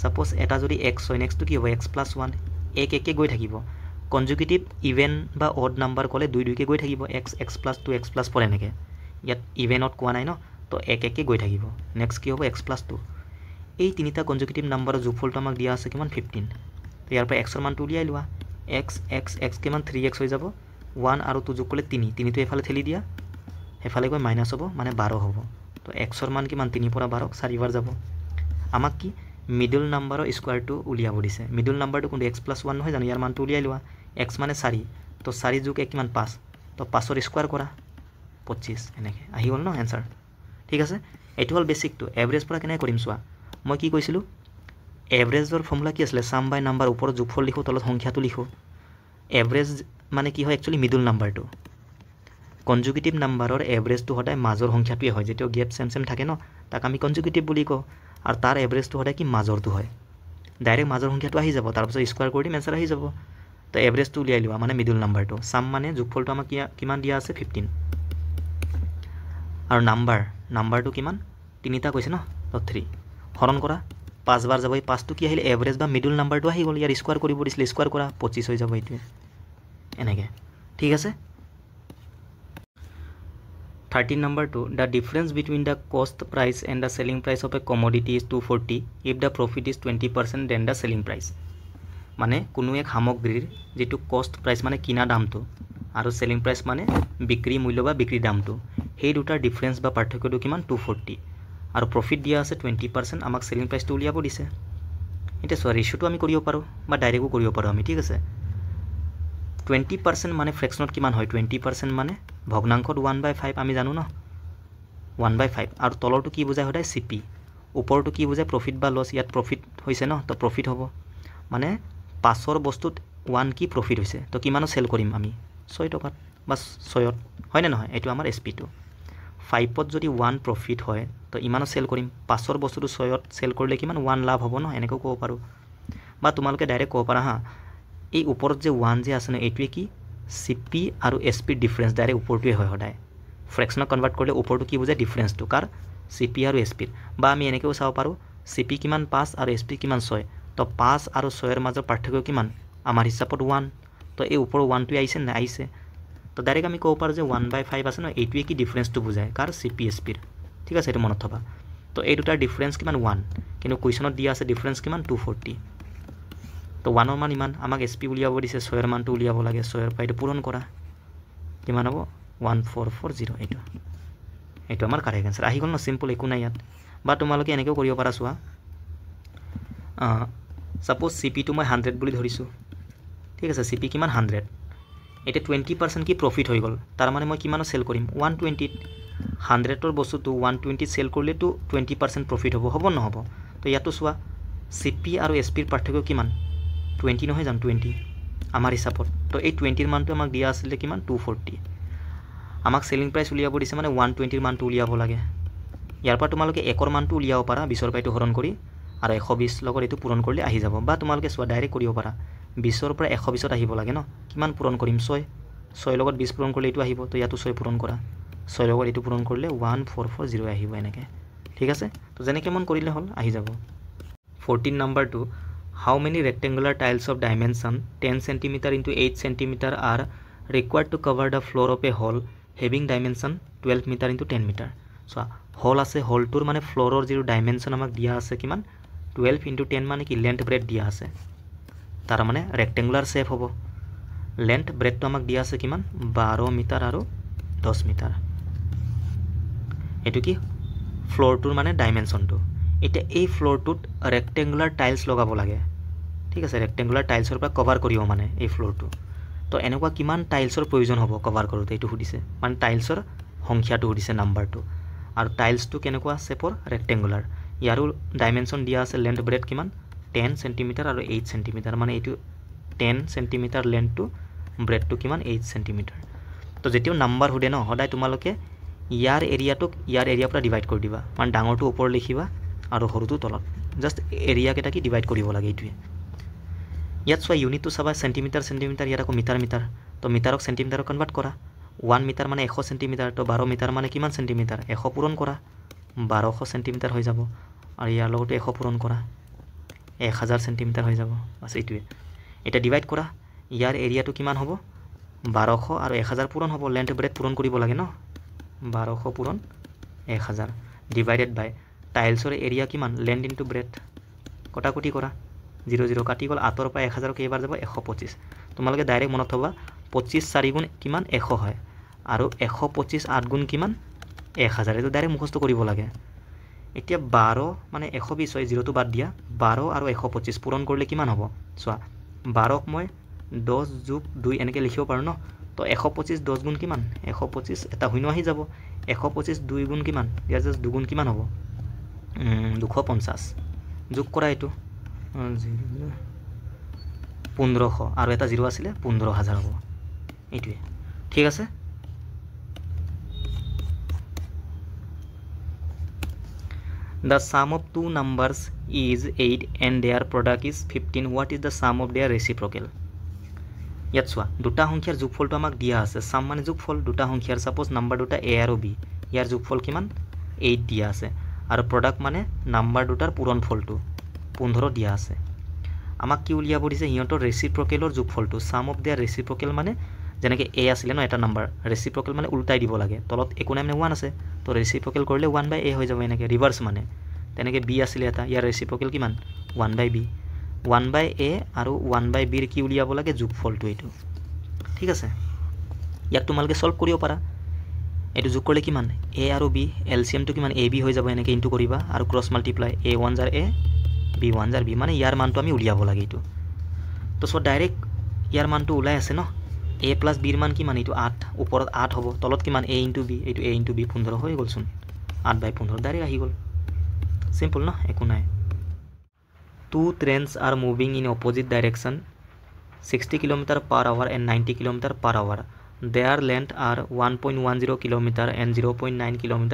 সাপোজ এটা যদি x হয় নেক্সট টো কি হ'ব x + 1 এক একে গৈ থাকিব কনজুগেটিভ ইভেন বা অড নাম্বাৰ কলে দুই দুইকে গৈ থাকিব x x + 2 x + 4 এনেকে ইয়াত ইভেনত কোৱা নাই ন তো এক একে গৈ থাকিব নেক্সট কি হ'ব x + 2 এই তিনিটা কনজুগেটিভ নাম্বাৰৰ যোগফলটো আমাক দিয়া আছে কিমান 15 তো ইয়াৰ পৰা x ৰ মানটো উলিয়াই লোৱা x x x কিমান 3x হৈ যাব 1 আৰু 2 যোগ কৰিলে 3 3 টো এফালে ঠেলি দিয়া এফালে গৈ মাইনাস হ'ব মানে 12 হ'ব তো x ৰ মান কিমান 3 পৰা 12 4 বাৰ যাব আমাক কি মিডল নাম্বাৰৰ স্কয়াৰটো উলিয়াব দিছে মিডল নাম্বাৰটো কোনটো x + 1 নহয় জানো ইয়াৰ মানটো উলিয়াই লোৱা x মানে 4 তো 4 যোগ 1 কিমান 5 তো 5 ৰ স্কয়াৰ কৰা 25 এনেকে আহি গল ন आंसर ঠিক আছে এটো হল বেসিকটো এভাৰেজ পৰা কেনে কৰিম চোৱা মই কি কৈছিলো এভাৰেজৰ ফৰ্মুলা কি আছিল সাম বাই নাম্বাৰ ওপৰত যোগফল লিখো তলত সংখ্যাটো লিখো এভাৰেজ মানে কি হয় একচুয়ালি মিডল নাম্বাৰটো কনজুগেটিভ নাম্বাৰৰ এভাৰেজটো সদায় মাজৰ সংখ্যাটোৱে হয় যেটো গ্যাপ সেম সেম থাকে ন তাক আমি কনজুগেটিভ বুলি কও আৰু তাৰ এভাৰেজটো সদায় কি মাজৰটো হয় ডাইৰেক্ট মাজৰ সংখ্যাটো আহি যাব তাৰ পিছত স্কয়াৰ কৰি দিম आंसर আহি যাব তো এভাৰেজটো উলিয়াই লোৱা মানে মিডল নাম্বাৰটো সাম মানে যোগফলটো আমাক কিমান দিয়া আছে 15 আৰু নাম্বাৰটো কিমান তিনিটা কৈছে ন তো 3 হৰণ কৰা 5 বাৰ যাব এই 5 টো কি আহিল এভাৰেজ বা মিডল নাম্বাৰটো আহি গল ইয়াৰ স্কয়াৰ কৰিব দিছিল স্কয়াৰ কৰা 25 হৈ যাব এইটো এনেকে ঠিক আছে 13 number 2 the difference between the cost price and the selling price of a commodity is 240 if the profit is 20% than the selling price মানে কোনো এক সামগ্ৰীৰ যেটো কষ্ট প্ৰাইস মানে কিনা দামটো আৰু সেলিং প্ৰাইস মানে বিক্ৰী মূল্য বা বিক্ৰী দামটো সেই দুটাৰ ডিফাৰেন্স বা পাৰ্থক্যটো কিমান 240 আৰু প্ৰফিট দিয়া আছে 20% আমাক সেলিং প্ৰাইসটো উলিয়াব দিছে এটা সো ৰেশিওটো আমি কৰিব পাৰো বা ডাইৰেক্টও কৰিব পাৰো আমি ঠিক আছে 20% মানে ফ্ৰেকশনত কিমান হয় 20% মানে ভগ্নাংশত 1/5 আমি জানো ন 1/5 আৰু তলৰটো কি বুজায় সদায় CP ওপৰটো কি বুজায় প্ৰফিট বা লছ ইয়াত প্ৰফিট হৈছে ন তো প্ৰফিট হ'ব মানে 5ৰ বস্তুত 1 কি প্ৰফিট হৈছে তো কিমানো সেল কৰিম আমি 6 টকাত বা 6ত হয় না নহয় এটো আমাৰ SP2 5ত যদি 1 প্ৰফিট হয় তো ইমানো সেল কৰিম 5ৰ বস্তুটো 6ত সেল কৰিলে কিমান 1 লাভ হ'ব ন এনেকৈ ক'ব পাৰো বা তোমালোকে ডাইৰেক্ট ক'ব পাৰা হা এই ওপৰত যে 1 যে আছে ন এটোৱে কি CP আৰু SP ডিফাৰেন্স ডাইৰেক্ট ওপৰটোৱে হয় সদায় ফ্ৰেকশনত কনভাৰ্ট কৰিলে ওপৰটো কি বুজায় ডিফাৰেন্সটো কাৰ CP আৰু SP বা আমি এনেকৈও চাব পাৰো CP কিমান 5 আৰু SP কিমান 6 তো 5 আৰু 6 এৰ মাজৰ পাৰ্থক্য কিমান আমাৰ হিচাপত 1 তো এই ওপৰ 1 টো আইছে না আইছে তো ডাইৰেক্ট আমি ক'ব পাৰো যে 1/5 আছে ন এইটোৱে কি ডিফাৰেন্সটো বুজায় কাৰ CP SP ঠিক আছে এটো মনত থবা তো এই দুটাৰ ডিফাৰেন্স কিমান 1 কিন্তু কোৱেশ্যনত দিয়া আছে ডিফাৰেন্স কিমান 240 তো 1 ৰ মান ইমান আমাক SP উলিয়াব দিছে 6 এৰ মানটো উলিয়াব লাগে 6 এৰ পৰা এটো পূৰণ কৰা কিমান হ'ব 1440 এটো আমাৰ কাৰেক্ট আনসাৰ আহি গল ন সিম্পল একো নাই ইয়াত বা তোমালোকে এনেকৈ কৰিব পাৰা চোৱা সাপোজ CP টো মই 100 বুলি ধৰিছো ঠিক আছে CP কিমান 100 এটা 20% কি প্ৰফিট হৈ গল তাৰ মানে মই কিমানো সেল কৰিম 120 100 ৰ বস্তুটো 120 সেল কৰিলে তো 20% প্ৰফিট হ'ব নহব তো ইয়াতো চোৱা CP আৰু SP ৰ পাৰ্থক্য কিমান 20 নহয় জানো 20 আমাৰ হিচাপত তো এই 20 ৰ মানটো আমাক দিয়া আছিল কিমান 240 আমাক সেলিং প্ৰাইস উলিয়াব দিছে মানে 120 ৰ মানটো উলিয়াব লাগে ইয়াৰ পৰা তোমালোকে 1 ৰ মানটো উলিয়াব পাৰা 20 ৰ পৰা এটো হৰণ কৰি আৰু 120 লগত এটো পূৰণ কৰিলে আহি যাব বা তোমালোকে চোৱা ডাইৰেক্ট কৰিব পাৰা 20 ৰ পৰা 120 ত আহিব লাগে ন কিমান পূৰণ কৰিম 6 লগত 20 পূৰণ কৰিলে এটো আহিব তো ইয়াতো 6 পূৰণ কৰা 6 লগত এটো পূৰণ কৰিলে 1440 আহিব এনেকে ঠিক আছে তো যেনেকৈ মন কৰিলে হল আহি যাব 14 নাম্বাৰটো how many rectangular tiles of dimension 10 cm into 8 cm are required to cover the floor of a hall having dimension 12 meter into 10 meter so hall আছে হলটোৰ মানে ফ্লোৰৰ যিটো ডাইমেনশন আমাক দিয়া আছে কিমান 12 into 10 মানে কি লেন্থ ব্ৰেথ দিয়া আছে তাৰ মানে ৰেক্টেঙ্গুলাৰ শেপ হ'ব লেন্থ ব্ৰেথটো আমাক দিয়া আছে কিমান 12 মিটাৰ আৰু 10 মিটাৰ এটো কি ফ্লোৰটোৰ মানে ডাইমেনশনটো এটা এই ফ্লোৰটোত ৰেক্টেঙ্গুলাৰ টাইলস লগাব লাগে ঠিক আছে ৰেক্টেঙ্গুলাৰ টাইলসৰ পৰা কভাৰ কৰিব মানে এই ফ্লোৰটো তো এনেকুৱা কিমান টাইলসৰ প্ৰয়োজন হ'ব কভাৰ কৰোতে এটো সুধিছে মানে টাইলসৰ সংখ্যাটো সুধিছে নাম্বাৰটো আৰু টাইলসটো কেনেকুৱা শেপৰ ৰেক্টেঙ্গুলাৰ ইয়াৰো ডাইমেনশন দিয়া আছে লেন্থ ব্ৰেথ কিমান 10 cm আৰু 8 cm মানে এটো 10 cm লেন্থটো ব্ৰেথটো কিমান 8 cm তো যেতিয়াও নাম্বাৰ হুদে ন সদায় তোমালোকে ইয়াৰ এৰিয়াটোক ইয়াৰ এৰিয়া পৰা ডিভাইড কৰি দিবা মানে ডাঙৰটো ওপৰ লিখিবা আৰু সৰুটো তলত জাস্ট এৰিয়া কেটা কি ডিভাইড কৰিব লাগে এইটোৱে ইয়াত সোয়া ইউনিটটো চাবা সেন্টিমিটাৰ ইয়াত আকৌ মিটাৰ তো মিটাৰক সেন্টিমিটাৰত কনভাৰ্ট কৰা 1 মিটাৰ মানে 100 সেন্টিমিটাৰ তো 12 মিটাৰ মানে কিমান সেন্টিমিটাৰ 100 পূৰণ কৰা 1200 সেন্টিমিটাৰ হৈ যাব আৰু ইয়াৰ লগতে 100 পূৰণ কৰা 1000 সেন্টিমিটাৰ হৈ যাব বাস এইটোৱে এটা ডিভাইড কৰা ইয়াৰ এৰিয়াটো কিমান হ'ব 1200 আৰু 1000 পূৰণ হ'ব লেন্থ ব্ৰেথ পূৰণ কৰিব লাগে ন 1200 পূৰণ 1000 ডিভাইডেড বাই টাইলসৰ এৰিয়া কিমান লেন্থ ইনটু ব্ৰেথ কটাকটি কৰা 00 কাটি গল 8 ৰ পৰা 1000 কেইবাৰ যাব 125 তোমালোকে ডাইৰেক্ট মনত থবা 25 4 গুণ কিমান 100 হয় আৰু 125 8 গুণ কিমান 1000 এটো ডাইৰেক্ট মুখস্থ কৰিব লাগে এতিয়া 12 মানে 120 হয় 0 টো বাদ দিয়া 12 আৰু 125 পূৰণ কৰিলে কিমান হ'ব চোৱা 12 ক মই 10 + 2 এনেকৈ লিখিব পাৰো ন তো 125 10 গুণ কিমান 125 এটা শূন্য আহি যাব 125 2 গুণ কিমান ইয়াৰ জাস্ট 2 গুণ কিমান হ'ব 250 যোগ কৰা এটো 1500 আৰু এটা 0 আছিল 15000 হ'ব এইটোৱে ঠিক আছে The sum of two numbers is 8 and their product is 15 what is the sum of their reciprocal ইয়াত সোয়া দুটা সংখ্যাৰ যোগফলটো আমাক দিয়া আছে সাম মানে যোগফল দুটা সংখ্যাৰ সাপোজ নাম্বাৰ দুটা a আৰু b ইয়াৰ যোগফল কিমান 8 দিয়া আছে আৰু প্ৰডাক্ট মানে নাম্বাৰ দুটাৰ পূৰণফলটো 15 দিয়া আছে আমাক কি উলিয়াব দিছে হিয়তৰ ৰেচিপ্ৰকেলৰ যোগফলটো সাম অফ দেয়াৰ ৰেচিপ্ৰকেল মানে যেনেকৈ a আছিল ন এটা নাম্বাৰ ৰেচিপ্ৰকেল মানে উল্টাই দিব লাগে তলত একো নাই মানে 1 আছে তো ৰেচিপ্ৰকেল কৰিলে 1/a হৈ যাব এনেকৈ ৰিভাৰ্স মানে তেনেকৈ b আছিল এটা ইয়াৰ ৰেচিপ্ৰকেল কিমান 1/b 1/a আৰু 1/b ৰ কি উলিয়াব লাগে যোগফলটো এটো ঠিক আছে ইয়াক তোমালকে সলভ কৰিব পাৰা এটো যোগ কৰিলে কিমান a আৰু b এলসিএম টো কিমান ab হৈ যাব এনেকৈ ইনটু কৰিবা আৰু cross multiply a1 jar a b1 jar b মানে ইয়াৰ মানটো আমি উলিয়াব লাগে এটো তো সো ডাইৰেক্ট ইয়াৰ মানটো উলাই আছে ন a + b ৰ মান কিমান এটো 8 ওপৰত 8 হ'ব তলত কিমান a * b এটো a * b 15 হৈ গলছুন 8/15 ডাইৰেক্ট আহি গ'ল সিম্পল ন একো নাই two trains are moving in opposite direction 60 km/h and 90 km/h their length are 1.10 km and 0.9 km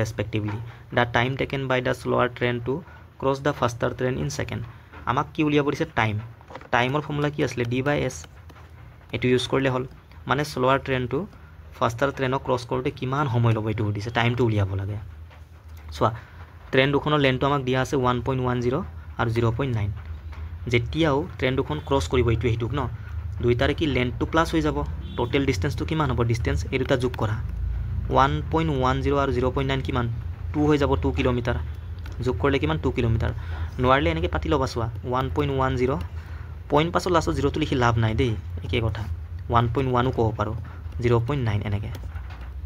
respectively the time taken by the slower train to cross the faster train in second আমাক কি উলিয়াব দিছে টাইমৰ formula কি আছিল d/s এটো use কৰিলে হল মানে স্লোৱাৰ ট্ৰেইনটো ফাস্টাৰ ট্ৰেইনক ক্ৰছ কৰোতে কিমান সময় ল'ব এটো দিছে টাইমটো উলিয়াব লাগে সোৱা ট্ৰেইন দুখনৰ লেন্থটো আমাক দিয়া আছে 1.10 আৰু 0.9 যেতিয়াও ট্ৰেইন দুখন ক্ৰছ কৰিব এটো হেতুক ন দুইটাৰে কি লেন্থটো প্লাস হৈ যাব টোটাল ডিসটেন্সটো কিমান হ'ব ডিসটেন্স এই দুটা যোগ কৰা 1.10 আৰু 0.9 কিমান 2 হৈ যাব 2 কিলোমিটাৰ যোগ কৰিলে কিমান 2 কিলোমিটাৰ নোৱাৰলে এনেকে পাতি লবা সোৱা 1.10 পইণ্ট পাছৰ লাষ্টত 0 টো লিখি লাভ নাই দেই একে কথা 1.1 ও ক'ব পাৰো 0.9 এনেকে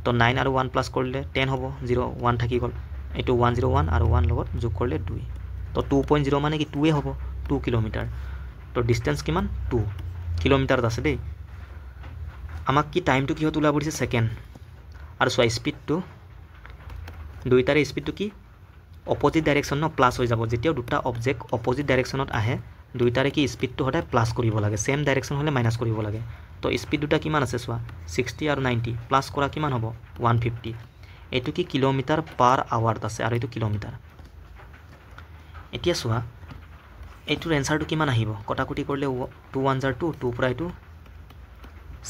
তো 9 আৰু 1 প্লাস কৰিলে 10 হ'ব 0 1 থাকি গল এটো 101 আৰু 1 লগত যোগ কৰিলে 2 তো 2.0 মানে কি 2 এ হ'ব 2 কিলোমিটাৰ তো ডিসটেন্স কিমান 2 কিলোমিটাৰ আছে দেই আমাক কি টাইমটো কি হত উলাব দিছে সেকেন্ড আৰু সোৱা স্পিডটো দুইটাৰে স্পিডটো কি অপোজিট ডাইৰেকশন ন প্লাস হৈ যাব যেতিয়া দুটা অবজেক্ট অপোজিট ডাইৰেকশনত আহে দুইটাৰে কি স্পিডটো হদায় প্লাস কৰিব লাগে সেম ডাইৰেকশন হলে মাইনাস কৰিব লাগে তো স্পিড দুটা কিমান আছে সোৱা 60 আৰু 90 প্লাস কৰা কিমান হ'ব 150 এটো কি কিলোমিটাৰ পাৰ আৱাৰ আছে আৰু এটো কিলোমিটাৰ এতিয়া সোৱা এটোৰ এনসাৰটো কিমান আহিব কটাকটি কৰিলে 2 1 2 2 পৰা এটো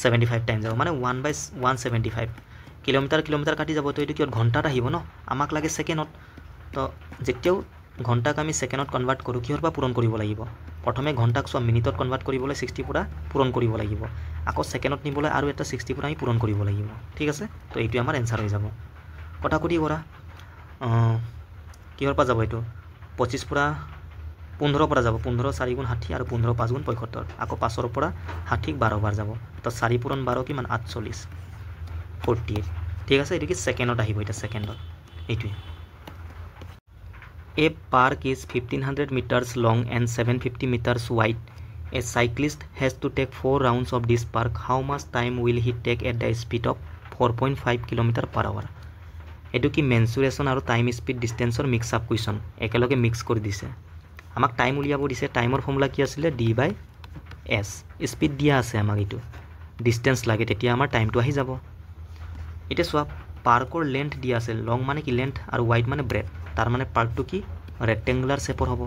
75 টাইম যাব মানে 1/175 কিলোমিটাৰ কাটি যাব তো এটো কি ঘন্টাত আহিব ন আমাক লাগে সেকেন্ডত তো যেতিয়াও ঘন্টাক আমি সেকেন্ডত কনভার্ট কৰো কিহৰ পৰা পূৰণ কৰিব লাগিব প্ৰথমে ঘন্টাক সোৱা মিনিটত কনভাৰ্ট কৰিবলৈ 60 পৰা পূৰণ কৰিব লাগিব আকৌ সেকেন্ডত নিবলৈ আৰু এটা 60 পৰা আমি পূৰণ কৰিব লাগিব ঠিক আছে তো এইটো আমাৰ এনসাৰ হৈ যাব কটাকটি কৰা কিহৰ পৰা যাব এটো 25 পৰা 15 পৰা যাব 15 4 গুণ 60 আৰু 15 5 গুণ 75 আকৌ 5 ৰ পৰা 60 12 বাৰ যাব তো 4 পূৰণ 12 কিমান 48 48 ঠিক আছে এটো কি সেকেন্ডত আহিব এটা সেকেন্ডত এইটো A park is 1500 meters long and 750 meters wide. A cyclist has to take 4 rounds of this park. How much time will he take at the speed of 4.5 km/h? এটো কি মেনসুৰেশন আৰু টাইম স্পিড ডিসটেন্সৰ mix up question একেলগে mix কৰি দিছে আমাক time উলিয়াব দিছে টাইমৰ ফৰ্মুলা কি আছিল d/s স্পিড দিয়া আছে আমাক এটো ডিসটেন্স লাগে তেতিয়া আমাৰ টাইমটো আহি যাব এটা সোৱা পাৰ্কৰ লেন্থ দিয়া আছে লং মানে কি লেন্থ আৰু ওয়াইড মানে ব্ৰেড তাৰ মানে পাৰ্কটো কি ৰেক্টেঙ্গুলাৰ শেপৰ হ'ব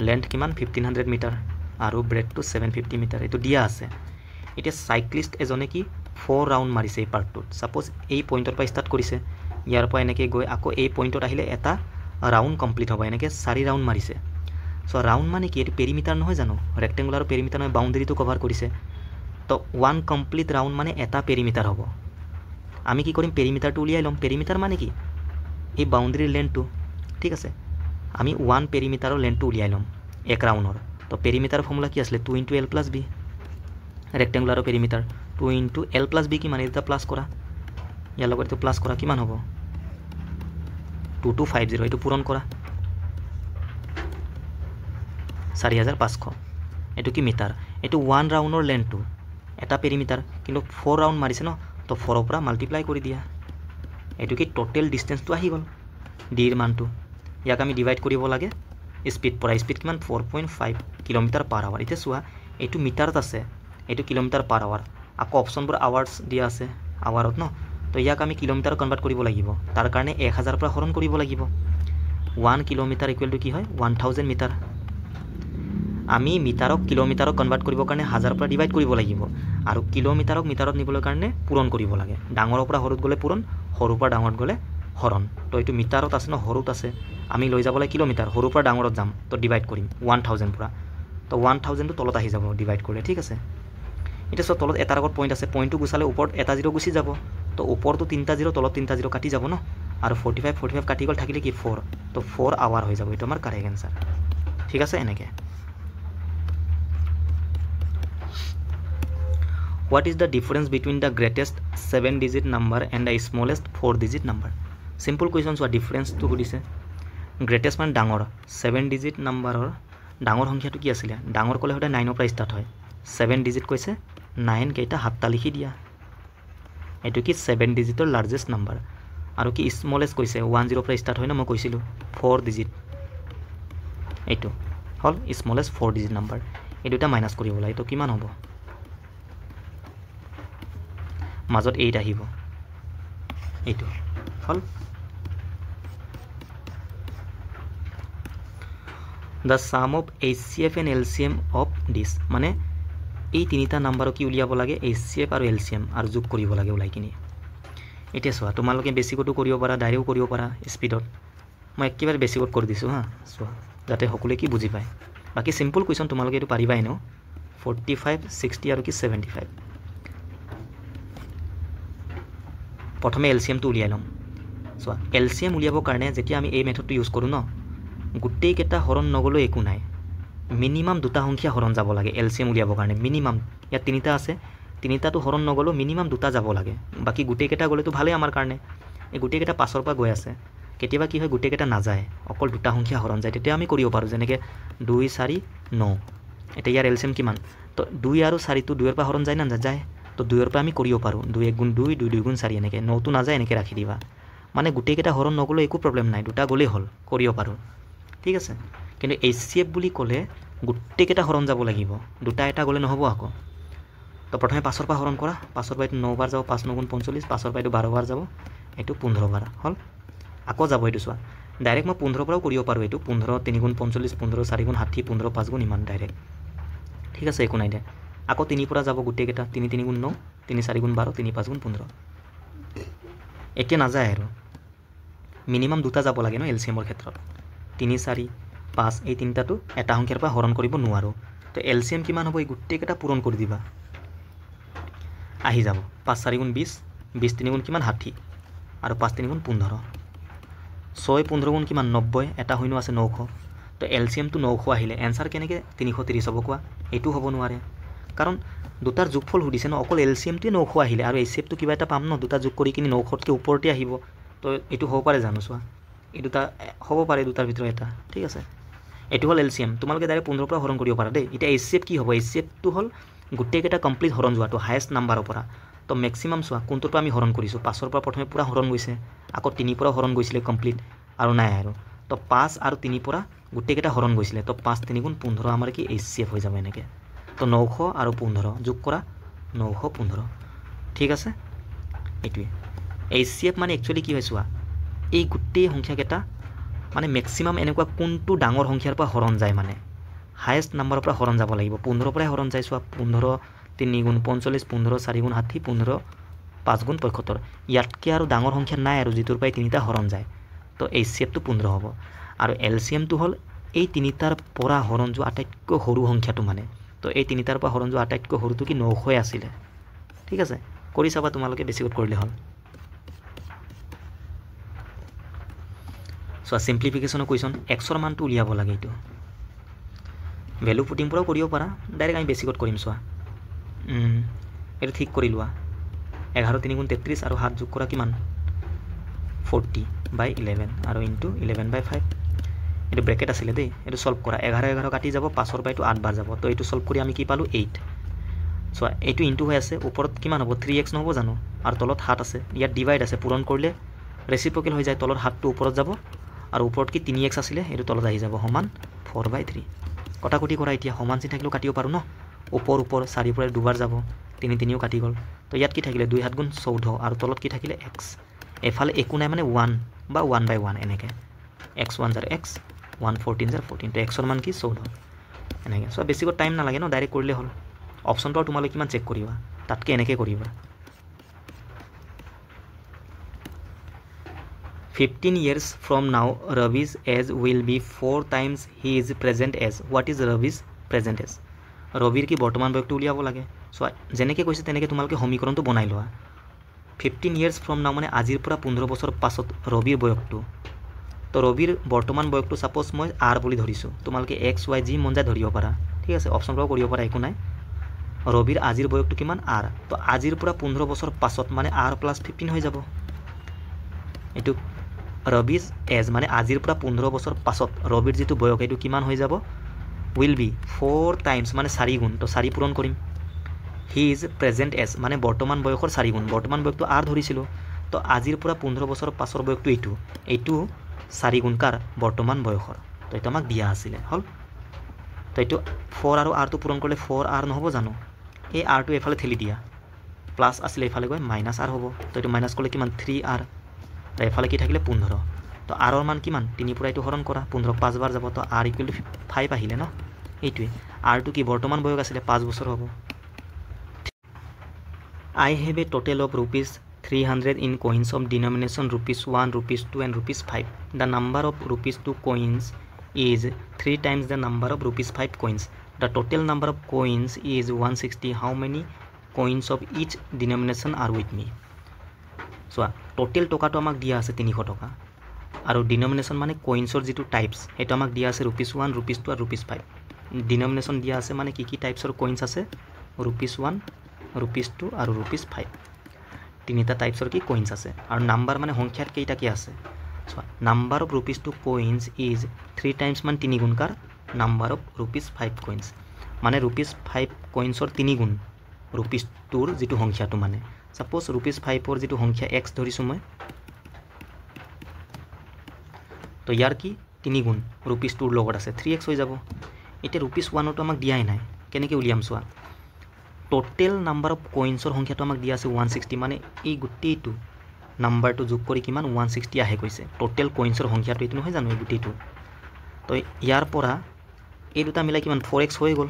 লেন্থ কিমান 1500 মিটাৰ আৰু ব্ৰেডটো 750 মিটাৰ এটো দিয়া আছে এটা সাইক্লিস্ট এজনে কি 4 ৰাউন্ড মাৰিছে এই পাৰ্কটোত সাপোজ এই পইণ্টৰ পৰা ষ্টাৰ্ট কৰিছে ইয়াৰ পৰা এনেকে গৈ আকৌ এই পইণ্টত আহিলে এটা ৰাউন্ড কমপ্লিট হ'ব এনেকে 4 ৰাউন্ড মাৰিছে সো ৰাউন্ড মানে কি এটো পেৰিমিটাৰ নহয় জানো ৰেক্টেঙ্গুলাৰ পেৰিমিটাৰ নহয় বাউন্ডাৰীটো কভাৰ কৰিছে তো 1 কমপ্লিট ৰাউন্ড মানে এটা পেৰিমিটাৰ হ'ব আমি কি কৰিম পেৰিমিটাৰটো উলিয়াই লম পেৰিমিটাৰ মানে কি এই বাউন্ডাৰীৰ লেন্থটো ঠিক আছে আমি 1 পেৰিমিটাৰৰ লেন্থটো উলিয়াই লম এক ৰাউন্ডৰ তো পেৰিমিটাৰ ফৰ্মুলা কি আছিল 2 * l + b ৰেক্টেঙ্গুলাৰৰ perimeter 2 * l + b কি মানে এটা প্লাস কৰা ইয়াৰ লগত এটা প্লাস কৰা কিমান হ'ব 2250 এটো পূৰণ কৰা 4500 এটো কি মিটাৰ এটো 1 ৰাউন্ডৰ লেন্থটো এটা পেৰিমিটাৰ কিন্তু 4 ৰাউন্ড মাৰিছে ন তো 4 ৰ পৰা মাল্টিপ্লাই কৰি দিয়া এটো কি টোটাল ডিসটেন্সটো আহি গল d ৰ মানটো ইয়াক আমি ডিভাইড কৰিব লাগে স্পিড পৰা স্পিড কিমান 4.5 km/h এটা সোৱা এটো মিটাৰত আছে এটো km/h আকৌ অপচনবোৰ আৱাৰ্স দিয়া আছে আৱাৰত ন তো ইয়াক আমি কিলোমিটাৰ কনভাৰ্ট কৰিব লাগিব তাৰ কাৰণে 1000 পৰা হৰণ কৰিব লাগিব 1 কিলোমিটাৰ ইকুৱেল টু কি হয় 1000 মিটাৰ আমি মিটাৰক কিলোমিটাৰক কনভাৰ্ট কৰিবৰ কাৰণে 1000 পৰা ডিভাইড কৰিব লাগিব আৰু কিলোমিটাৰক মিটাৰত নিবলৈ কাৰণে পূৰণ কৰিব লাগে ডাঙৰৰ পৰা হৰুত গলে পূৰণ হৰুৰ পৰা ডাঙৰত গলে হৰণ তো এটো মিটাৰত আছে ন হৰুত আছে আমি লৈ যাবলৈ কিলোমিটাৰ হৰুৰ পৰা ডাঙৰত যাম তো ডিভাইড কৰিম 1000 পৰা তো 1000 টো তলত আহি যাব ডিভাইড কৰিলে ঠিক আছে এটা সব তলত এটাৰ আগত পইণ্ট আছে পইণ্টটো গুছালে ওপৰত এটা জিৰো গুছি যাব তো ওপৰটো 3টা জিৰো তলত 3টা জিৰো কাটি যাব ন আৰু 45 কাটি গল থাকিলে কি 4 তো 4 আৱাৰ হৈ যাব এটো আমাৰ কাৰেক্ট আনসাৰ ঠিক আছে এনেকে What is the difference between the greatest 7-digit number and the smallest 4-digit number? Simple questions what difference to সুধিছে greatest মানে ডাঙৰ 7-digit numberৰ ডাঙৰ সংখ্যাটো কি আছিল ডাঙৰ কলে হতে 9 ৰ পৰা ষ্টাৰ্ট হয় 7-digit কৈছে 9 কেইটা হাতটা লিখি দিয়া এটো কি 7-digitৰ লাৰ্জেষ্ট নাম্বাৰ আৰু কি স্মলেষ্ট কৈছে 10 পৰা ষ্টাৰ্ট হয় না মই কৈছিলোঁ 4 ডিজিট এইটো হল স্মলেষ্ট 4 ডিজিট নাম্বাৰ এই দুটা মাইনাস কৰিব লাগে তো কিমান হ'ব মাজত 8 আহিব এইটো হল the sum of HCF and LCM of this মানে এই তিনিটা নাম্বাৰক কি উলিয়াব লাগে HCF আৰু LCM আৰু যোগ কৰিব লাগে উলাই কিনি এতিয়া চোৱা তোমালোকে বেসিকটো কৰিব পাৰা ডাইৰেক্ট কৰিব পাৰা স্পিডত মই একেবাৰে বেসিকত কৰি দিছো হা চোৱা যাতে সকলোৱে কি বুজি পায় বাকি সিম্পল কোৱেশ্চন তোমালোকে এটো পাৰিবাই ন 45 60 আৰু কি 75 প্ৰথমে LCM টো উলিয়াই লম চোৱা LCM উলিয়াবৰ কাৰণে যেতিয়া আমি এই মেথডটো ইউজ কৰো ন গুটেই কেটা হৰণ নগলো একো নাই মিনিমাম দুটা সংখ্যা হৰণ যাব লাগে LCM উলিয়াবৰ কাৰণে মিনিমাম ইয়া তিনিটা আছে তিনিটাটো হৰণ নগলো মিনিমাম দুটা যাব লাগে বাকি গুটেই কেটা গলে তো ভালে আমাৰ কাৰণে এই গুটেই কেটা পাছৰ পৰা গৈ আছে কেতিয়াবা কি হয় গুটেই কেটা না যায় অকল দুটা সংখ্যা হৰণ যায় তেতিয়া আমি কৰিব পাৰো যেনেকে 2 4 9 এটা ইয়াৰ LCM কিমান তো 2 আৰু 4 টো 2 এৰ পৰা হৰণ যায় না যায় তো 2 এৰ পৰা আমি কৰিব পাৰো 2 1 গুণ 2 2 2 গুণ 4 এনেকে 9 টো না যায় এনেকে ৰাখি দিবা মানে গুটেই কেটা হৰণ নগলো একো প্ৰবলেম নাই দুটা গলে হল কৰিব পাৰো ঠিক আছে কিন্তু HCF বুলি ক'লে গুটেই কেটা হৰণ যাব লাগিব দুটা এটা গলে নহব আকৌ তো প্ৰথমে 5 ৰ পৰা হৰণ কৰা 5 ৰ পৰা 9 বাৰ যাব 5 9 গুণ 45 5 ৰ পৰা 12 বাৰ যাব এটো 15 বাৰ হল আকৌ যাব এটো চোৱা ডাইৰেক্ট মই 15 পৰাও কৰিব পাৰো এটো 15 3 গুণ 45 15 4 গুণ 60 15 5 গুণ ইমান ডাইৰেক্ট ঠিক আছে একো নাই দে আকৌ 3 পৰা যাব গুটেই কেটা 3 3 গুণ 9 3 4 গুণ 12 3 5 গুণ 15 এতিয়া না যায় আৰু মিনিমাম দুটা যাব লাগে ন LCM ৰ ক্ষেত্ৰত 3 4 5 এই তিনটাটো এটা সংখ্যাৰ পৰা হৰণ কৰিব নোৱাৰো তো LCM কিমান হ'ব এই গুটেই কেটা পূৰণ কৰি দিবা আহি যাব 5 4 গুণ 20 20 3 গুণ কিমান 60 আৰু 5 3 গুণ 15 6 15 গুণ কিমান 90 এটা হইনো আছে 900 তো LCM টো 900 আহিলে आंसर কেনেকে 330 হ'ব কোৱা এটো হ'ব নোৱাৰে কাৰণ দুটাৰ যোগফল হুদিছে ন অকল LCM টো 900 আহিলে আৰু HCF টো কিবা এটা পাম ন দুটা যোগ কৰি কিনি 900 কে ওপৰতে আহিব তো এটো হ'ব পাৰে জানো চোৱা এই দুটা হ'ব পাৰে দুটাৰ ভিতৰত এটা ঠিক আছে এটো হল LCM তোমালোকে ডাইৰেক্ট 15 পৰা হৰণ কৰিব পাৰা দেই এটা HCF কি হ'ব HCF টো হল গুটেই কেটা কমপ্লিট হৰণ যোৱাটো হাইয়েস্ট নাম্বাৰৰ পৰা তো ম্যাক্সিমাম চোৱা কোনটোৰ পৰা আমি হৰণ কৰিছো 5 ৰ পৰা প্ৰথমে পুৰা হৰণ গৈছে আকৌ 3 পৰা হৰণ গৈছিলে কমপ্লিট আৰু নাই আৰু তো 5 আৰু 3 পৰা গুটেই কেটা হৰণ গৈছিলে তো 5 3 গুণ 15 আমাৰ কি HCF হৈ যাব এনেকে তো 900 আৰু 15 যোগ কৰা 915 ঠিক আছে এটোৱে HCF মানে একচুয়ালি কি হয় চোৱা এই গুটেই সংখ্যা কেটা মানে ম্যাক্সিমাম এনেকুৱা কোনটো ডাঙৰ সংখ্যাৰ পৰা হৰণ যায় মানে হাইয়েস্ট নাম্বাৰৰ পৰা হৰণ যাব লাগিব 15 পৰা হৰণ যায় চোৱা 15 3 গুণ 45 15 4 গুণ 60 15 5 গুণ 75 ইয়াতকে আৰু ডাঙৰ সংখ্যা নাই আৰু যিটোৰ পাই তিনিটা হৰণ যায় তো HCF টো 15 হ'ব আৰু LCM টো হল এই তিনিটাৰ পৰা হৰণ যোৱা আটাইতকৈ সৰু সংখ্যাটো মানে তো এই তিনিটাৰ পৰা হৰণ যোৱা আটাইতকৈ সৰুটো কি 900 আছিল ঠিক আছে কৰি চাবা তোমালোকে বেছিকৈ কৰিলে হল সো সিম্পলিফিকেশন কোৱেশ্চন x ৰ মানটো উলিয়াব লাগে এটো ভ্যালু পুটিং পৰা কৰিব পাৰা ডাইৰেক্ট আমি বেসিকত কৰিম চোৱা এটো ঠিক কৰি লোৱা 11 3 গুণ 33 আৰু 7 যোগ কৰা কিমান 40/11 আৰু ইনটু 11/5 এটো ব্ৰ্যাকেট আছিল দেই এটো সলভ কৰা 11 11 কাটি যাব 5 ৰ পৰা এটো 8 বাৰ যাব তো এটো সলভ কৰি আমি কি পালো 8 সো এটো ইনটু হৈ আছে ওপৰত কিমান হ'ব 3x নহব জানো আৰু তলত 7 আছে ইয়াত ডিভাইড আছে পূৰণ কৰিলে ৰেচিপ্ৰকেল হৈ যায় তলৰ 7 টো ওপৰত যাব আৰু ওপৰত কি 3x আছিলে এটো তলত আহি যাব সমান 4/3 কটাকটি কৰা এতিয়া সমান চিন থাকিলেও কাটিব পাৰো ন ওপৰ 4 পৰা দুবাৰ যাব 3 3ও কাটি গল তো ইয়াত কি থাকিলে 2 7 গুণ 14 আৰু তলত কি থাকিলে x এফালে একো নাই মানে 1 বা 1/1 এনেকে x 1 জাৰ x 1 14 জাৰ 14 তো x ৰ মান কি 14 এনেকে সো বেছিকৈ টাইম না লাগে ন ডাইৰেক্ট কৰিলে হল অপচন পাও তোমালোকে কিমান চেক কৰিবা তাতকে এনেকে কৰিবা 15 years from now Ravi's age will be 4 times his present age what is Ravi's present age Raviৰ কি বৰ্তমান বয়সটো উলিয়াব লাগে সো যেনেকে কৈছে তেনেকে তোমালোকে সমীকৰণটো বনাই লোৱা 15 years from now মানে আজিৰ পৰা 15 বছৰ পাছত ৰবিৰ বয়সটো তো ৰবিৰ বৰ্তমান বয়সটো সাপোজ মই r বুলি ধৰিছো তোমালোকে x y g মন যায় ধৰিব পাৰা ঠিক আছে অপচন পৰা কৰিব পাৰা একো নাই ৰবিৰ আজিৰ বয়সটো কিমান r তো আজিৰ পৰা 15 বছৰ পাছত মানে r + 15 হৈ যাব এটো Ravi's age মানে আজিৰ পৰা 15 বছৰ পাছত ৰবিৰ যেটো বয়স এটো কিমান হৈ যাব will be 4 times মানে 4 গুণ তো 4 পূৰণ কৰিম his present age মানে বৰ্তমান বয়সৰ 4 গুণ বৰ্তমান বয়সটো r ধৰিছিলো তো আজিৰ পৰা 15 বছৰৰ পাছৰ বয়সটো এইটো 4 গুণ কাৰ বৰ্তমান বয়সৰ তো এইটো আমাক দিয়া আছিলে হল তো এইটো 4 আৰু r টো পূৰণ কৰিলে 4r নহব জানো এই r টো এফালে ঠেলি দিয়া প্লাস আসলে এফালে গৈ মাইনাস r হ'ব তো এইটো মাইনাস কৰিলে কিমান 3r তো এফালে কি থাকিলে 15 তো r ৰ মান কিমান 3 পৰা এইটো হৰণ কৰা 15 5 বাৰ যাব তো r = 5 আহিলে ন এইটোৱে r টো কি বৰ্তমান বয়স আছিলে 5 বছৰ হ'ব I have a total of rupees 300 in coins of denomination rupees 1, rupees 2 and rupees 5. The number of rupees 2 coins is 3 times the number of rupees 5 coins. The total number of coins is 160. How many coins of each denomination are with me? So, total toka to amak dia ase 300 toka. Aru denomination mane coins or jitu types. Eto amak dia ase rupees 1, rupees 2 and rupees 5. Denomination dia ase mane ki types or coins ase rupees 1, rupees 2 আৰু rupees 5 তিনিটা টাইপছৰ কি কইন্স আছে আৰু number মানে সংখ্যাত কেইটা কি আছে so number of rupees 2 coins is 3 times মান 3 গুণকাৰ নাম্বাৰ অফ rupees 5 coins মানে rupees 5 coinsৰ 3 গুণ rupees 2ৰ যেটো সংখ্যাটো মানে সাপোজ rupees 5ৰ যেটো সংখ্যা x ধৰিছো মই তো ইয়াৰ কি 3 গুণ rupees 2ৰ লগত আছে 3x হৈ যাব এতিয়া rupees 1 টো আমাক দিয়াই নাই কেনেকৈ উলিয়াম সোৱা total number of coins or সংখ্যাটো আমাক দিয়া আছে 160 মানে এই গুটেইটো নাম্বাৰটো যোগ কৰি কিমান 160 আহে কৈছে total coins or সংখ্যাটো এটো নহয় জানো এই গুটেইটো তো ইয়াৰ পৰা এই দুটা মিলাই কিমান 4x হৈ গল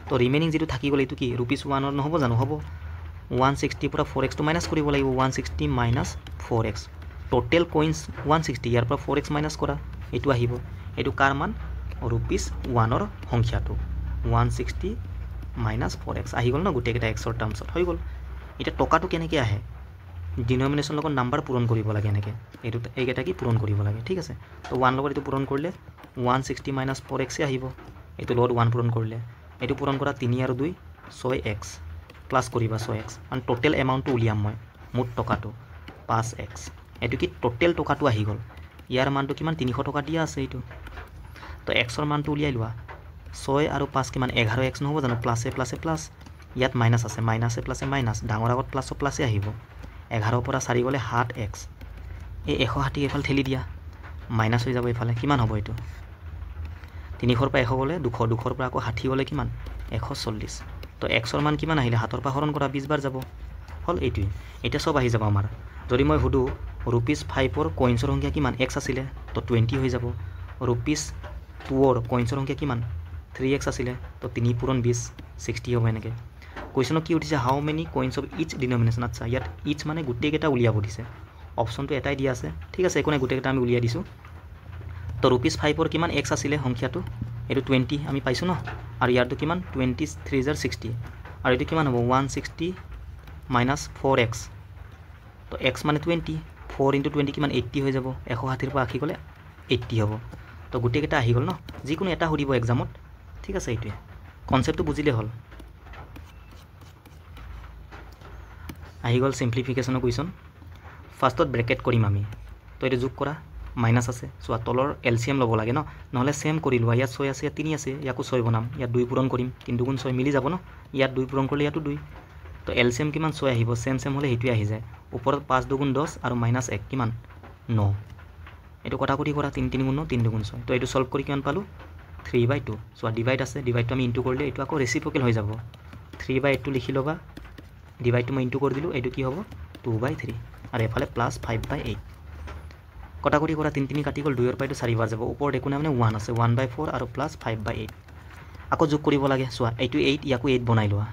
তো ৰিমেইনিং যেটো থাকি গল এটো কি rupees 1 ৰ নহব জানো হ'ব 160 পৰা 4x টো মাইনাস কৰিব লাগিব 160 minus 4x total coins 160 ইয়াৰ পৰা 4x মাইনাস কৰা এটো আহিব এটো কাৰ মান rupees 1 ৰ সংখ্যাটো 160 minus 4x আহি গল না গুটে কেটা x ৰ টাৰ্মছত হৈ গল এটা টকাটো কেনেকৈ আহে ডিনোমিনেশন লগত নাম্বাৰ পূৰণ কৰিব লাগে এনেকৈ এটো এইকেটা কি পূৰণ কৰিব লাগে ঠিক আছে তো 1 লগত এটো পূৰণ কৰিলে 160 minus 4x আহিব এটো লগত 1 পূৰণ কৰিলে এটো পূৰণ কৰা 3 আৰু 2 6x প্লাস কৰিবা 6x আৰু টোটাল এমাউন্টটো উলিয়াম মই মুঠ টকাটো 5x এটো কি টোটাল টকাটো আহি গল ইয়াৰ মানটো কিমান 300 টকা দিয়া আছে এটো তো x ৰ মানটো উলিয়াই লোৱা 6 আৰু 5 কিমান 11x নহব জানো প্লাসে প্লাসে প্লাস ইয়াত মাইনাস আছে মাইনাসে প্লাসে মাইনাস ডাঙৰ আগত প্লাস প্লাসে আহিব 11 পৰা 4 গলে 7x এই 160 এফাল ঠেলি দিয়া মাইনাস হৈ যাব এফালে কিমান হ'ব এটো 300 পৰা 100 গলে 200 200 পৰা আকৌ 60 গলে কিমান 140 তো x ৰ মান কিমান আহিলে হাতৰ পৰা হৰণ কৰা 20 বাৰ যাব হল এইটোই এটা সব আহি যাব আমাৰ যদি মই হুদু rupees 5 ৰ কইন্সৰ সংখ্যা কিমান x আছিল তো 20 হৈ যাব rupees 2 ৰ কইন্সৰ সংখ্যা কিমান 3x আছিলে তো 3 পূৰণ 20 60 হ'ব এনেকৈ কোৱেশ্চন কি উঠিছে হাউ মেনি কইন্স অফ ইচ ডিনোমিনেশন আচ্ছা ইয়াত ইচ মানে গুটে কেটা উলিয়াব দিছে অপচনটো এটাই দিয়া আছে ঠিক আছে একোনে গুটে কেটা আমি উলিয়াই দিছো তো rupees 5 ৰ কিমান x আছিলে সংখ্যাটো এটো 20 আমি পাইছো ন আৰু ইয়াৰটো কিমান 23 * 60 আৰু এটো কিমান হ'ব 160 minus 4x তো x মানে 20 4 * 20 কিমান 80 হৈ যাব 160 ৰ পৰা আহি গলে 80 হ'ব তো গুটে কেটা আহি গল ন যিকোনো এটা হদিব এক্সামত ঠিক আছে এইটোৱে কনসেপ্টটো বুজিলে হল আহি গল সিম্পলিফিকেশনৰ কোৱেশ্চন ফাৰ্স্টত ব্ৰেকেট কৰিম আমি তো এটো যোগ কৰা মাইনাস আছে সো তলৰ এলসিএম লব লাগে ন নহলে সেম কৰি লোৱা ইয়াত 6 আছে ইয়াত 3 আছে ইয়াকো 6 বনাম ইয়াত 2 পূৰণ কৰিম 3 গুণ 6 মিলি যাব ন ইয়াত 2 পূৰণ কৰিলে ইয়াতো 2 তো এলসিএম কিমান 6 আহিব সেম হলে হেতুই আহি যায় ওপৰত 5 2 গুণ 10 আৰু -1 কিমান 9 এটো কটাকটি কৰা 3 3 গুণ 9 3 2 গুণ 6 তো এটো সলভ কৰি কিমান পালো 3/2 সো ডিভাইড আছে ডিভাইডটো আমি ইনটু কৰিলে এটো আকৌ ৰেসিপ্ৰকেল হৈ যাব 3/8 লিখি লবা ডিভাইডটো মই ইনটু কৰি দিলো এটো কি হ'ব 2/3 আৰু এফালে প্লাস 5/8 কটাকটি কৰা 3 3 কাটি গল 2 ৰ পৰা 4 বাৰ যাব ওপৰত একো নাই মানে 1 আছে 1/4 আৰু প্লাস 5/8 আকৌ যোগ কৰিব লাগে সোৱা এইটো 8 ইয়াকো 8 বনাই লোৱা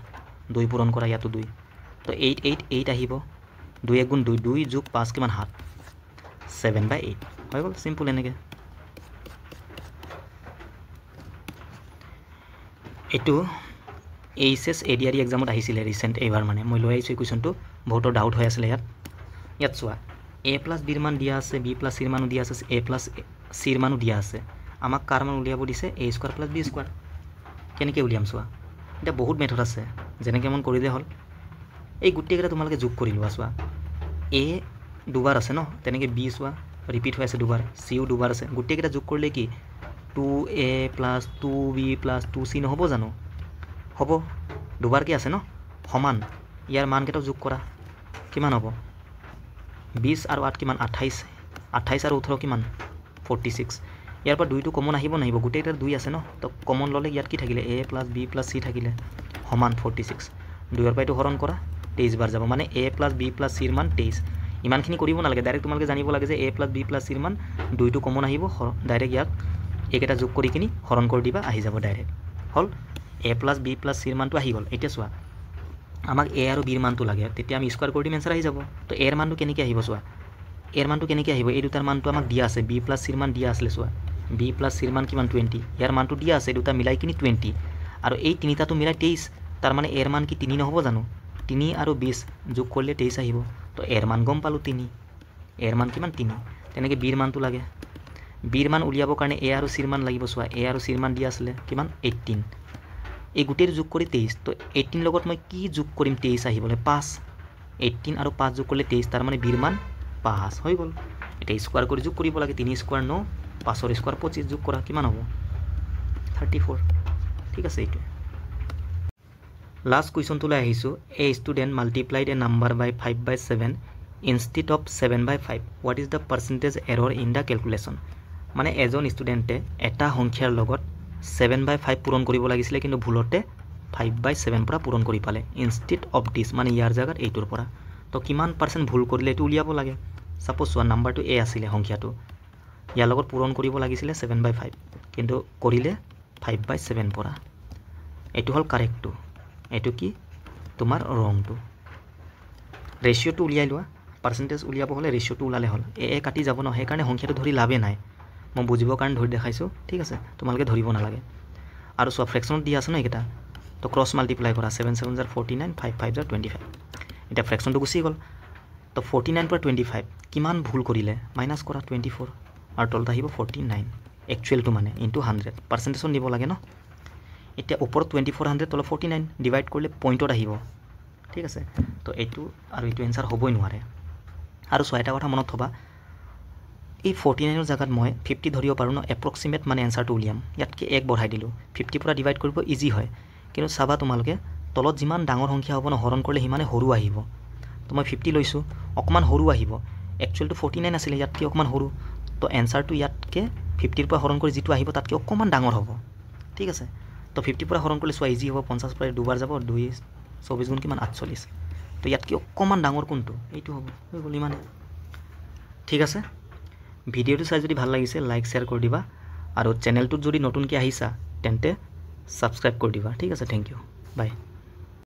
2 পূৰণ কৰা ইয়াতো 2 তো 8 8 8 আহিব 2 1 গুণ 2 2 যোগ 5 কিমান 7 7/8 হৈ গল সিম্পল এনেকে এটো এইচএস এডিআরই এক্সামত আহিছিলে ৰিসেন্ট এবাৰ মানে মই লৈ আইছো কোৱেশ্চনটো বহুত ডাউট হৈ আছিল ইয়াত সোৱা a + b ৰ মান দিয়া আছে b + c ৰ মানো দিয়া আছে a + c ৰ মানো দিয়া আছে আমাক কাৰ মান উলিয়াব দিছে a² + b² কেনেকৈ উলিয়াম সোৱা এটা বহুত মেথড আছে যেনেকৈ মন কৰিলে হল এই গুটেই কেটা তোমালকে যোগ কৰি লোৱা সোৱা a দুবাৰ আছে ন তেনেকৈ b সোৱা ৰিপিট হৈ আছে দুবাৰ c ও দুবাৰ আছে গুটেই কেটা যোগ কৰিলে কি 2a + 2b + 2c নহব জানো হ'ব দুবাৰ কি আছে ন সমান ইয়াৰ মান কেটা যোগ কৰা কিমান হ'ব 20 আৰু 8 কিমান 28 28 আৰু 18 কিমান 46 ইয়াৰ পৰা 2টো কমন আহিব নাহিব গোটেইটাৰ 2 আছে ন তো কমন ল'লে ইয়াত কি থাকিলে a + b + c থাকিলে সমান 46 2ৰ পৰা এইটো হৰণ কৰা 23 বাৰ যাব মানে a + b + c ৰ মান 23 ইমানখিনি কৰিব নালাগে ডাইৰেক্ট তোমালোকে জানিব লাগে যে a + b + c ৰ মান 2টো কমন আহিব ডাইৰেক্ট ইয়াক এইকেইটা যোগ কৰি কিনি হৰণ কৰি দিবা আহি যাব direct hall a + b + c ৰ মানটো আহি গ'ল এতিয়া চোৱা আমাক a আৰু b ৰ মানটো লাগে তেতিয়া আমি স্কয়াৰ কৰি দিম এনসাৰ আহি যাব তো a ৰ মানটো কেনেকৈ আহিব চোৱা a ৰ মানটো কেনেকৈ আহিব এই দুটাৰ মানটো আমাক দিয়া আছে b + c ৰ মান দিয়া আছিল চোৱা b + c ৰ মান কিমান 20 ইয়াৰ মানটো দিয়া আছে দুটা মিলাই কিনি 20 আৰু এই তিনিটাটো মিলাই 23 তাৰ মানে a ৰ মান কি 3 নহব জানো 3 আৰু 20 যোগ কৰিলে 23 আহিব তো a ৰ মান গম পালো 3 a ৰ মান কিমান 3 তেনেকৈ b ৰ মানটো লাগে b ৰ মান উলিয়াবৰ কাৰণে a আৰু c ৰ মান লাগিব চোৱা a আৰু c ৰ মান দিয়া আছিল কিমান 18 এই গোটেই যোগ কৰি 23 তো 18 লগত মই কি যোগ কৰিম 23 আহিবলে 5 18 আৰু 5 যোগ কৰিলে 23 তাৰ মানে b ৰ মান 5 হৈ গ'ল এটা স্কয়াৰ কৰি যোগ কৰিব লাগে 3 স্কয়াৰ 9 5 ৰ স্কয়াৰ 25 যোগ কৰা কিমান হ'ব 34 ঠিক আছে এইটো লাষ্ট কোৱেশ্চনটোলৈ আহিছো a student multiplied a number by 5/7 instead of 7/5 what is the percentage error in the calculation মানে এজন ষ্টুডেন্টে এটা সংখ্যাৰ লগত 7/5 পূৰণ কৰিব লাগিছিল কিন্তু ভুলতে 5/7 পৰা পূৰণ কৰি পালে instead of this মানে ইয়াৰ জায়গাত এইটোৰ পৰা তো কিমান % ভুল কৰিলে এটো উলিয়াব লাগে সাপোজ ওয়ান নাম্বাৰটো a আছিল সংখ্যাটো ইয়াৰ লগত পূৰণ কৰিব লাগিছিল 7/5 কিন্তু কৰিলে 5/7 পৰা এটো হল কাৰেক্টটো এটো কি তোমাৰ ৰংটো ৰেশিওটো উলিয়াই লোৱা পাৰ্সেন্টেজ উলিয়াব হলে ৰেশিওটো উলালে হল এ কাটি যাব ন সেই কাৰণে সংখ্যাটো ধৰি লাভে নাই মই বুজিবৰ কাৰণে ধৰি দেখাইছো ঠিক আছে তোমালোকে ধৰিব নালাগে আৰু সব ফ্ৰেকশনত দিয়া আছে ন এটা তো ক্ৰস মাল্টিপ্লাই কৰা 7 7 * 49 5 5 * 25 এটা ফ্ৰেকশনটো গুছি গল তো 49 পৰা 25 কিমান ভুল কৰিলে মাইনাস কৰা 24 আৰু তলত আহিব 49 একচুয়ালটো মানে ইনটু 100 পাৰ্সেন্টেজত নিব লাগে ন এতিয়া ওপৰত 2400 তলত 49 ডিভাইড কৰিলে পইণ্টত আহিব ঠিক আছে তো এইটো আৰু এইটো এনসাৰ হ'বই নোৱাৰে আৰু ছয়টা কথা মনত থবা এই 49 ৰ জায়গাত মই 50 ধৰিব পাৰো ন এপ্ৰক্সিমেট মানে এনসাৰটো উলিয়াম ইয়াতকে 1 বঢ়াই দিলো 50 পৰা ডিভাইড কৰিব ইজি হয় কিন্তু চাবা তোমালোকে তলত যিমান ডাঙৰ সংখ্যা হ'ব ন হৰণ কৰিলে হিমানে সৰু আহিব তো মই 50 লৈছো অকমান সৰু আহিব একচুয়ালটো 49 আছিল ইয়াতকে অকমান সৰু তো এনসাৰটো ইয়াতকে 50 ৰ পৰা হৰণ কৰি যেটো আহিব তাতকে অকমান ডাঙৰ হ'ব ঠিক আছে তো 50 পৰা হৰণ কৰিলে সোৱা ইজি হ'ব 50 পৰা দুবাৰ যাব 2 24 গুণ কিমান 48 তো ইয়াতকে অকমান ডাঙৰ কোনটো এইটো হ'ব হৈ গলি মানে ঠিক আছে ভিডিওটো চাই যদি ভাল লাগিছে লাইক শেয়াৰ কৰি দিবা আৰু চেনেলটোত যদি নতুনকৈ আহিছা তেন্তে সাবস্ক্ৰাইব কৰি দিবা ঠিক আছে থ্যাংক ইউ বাই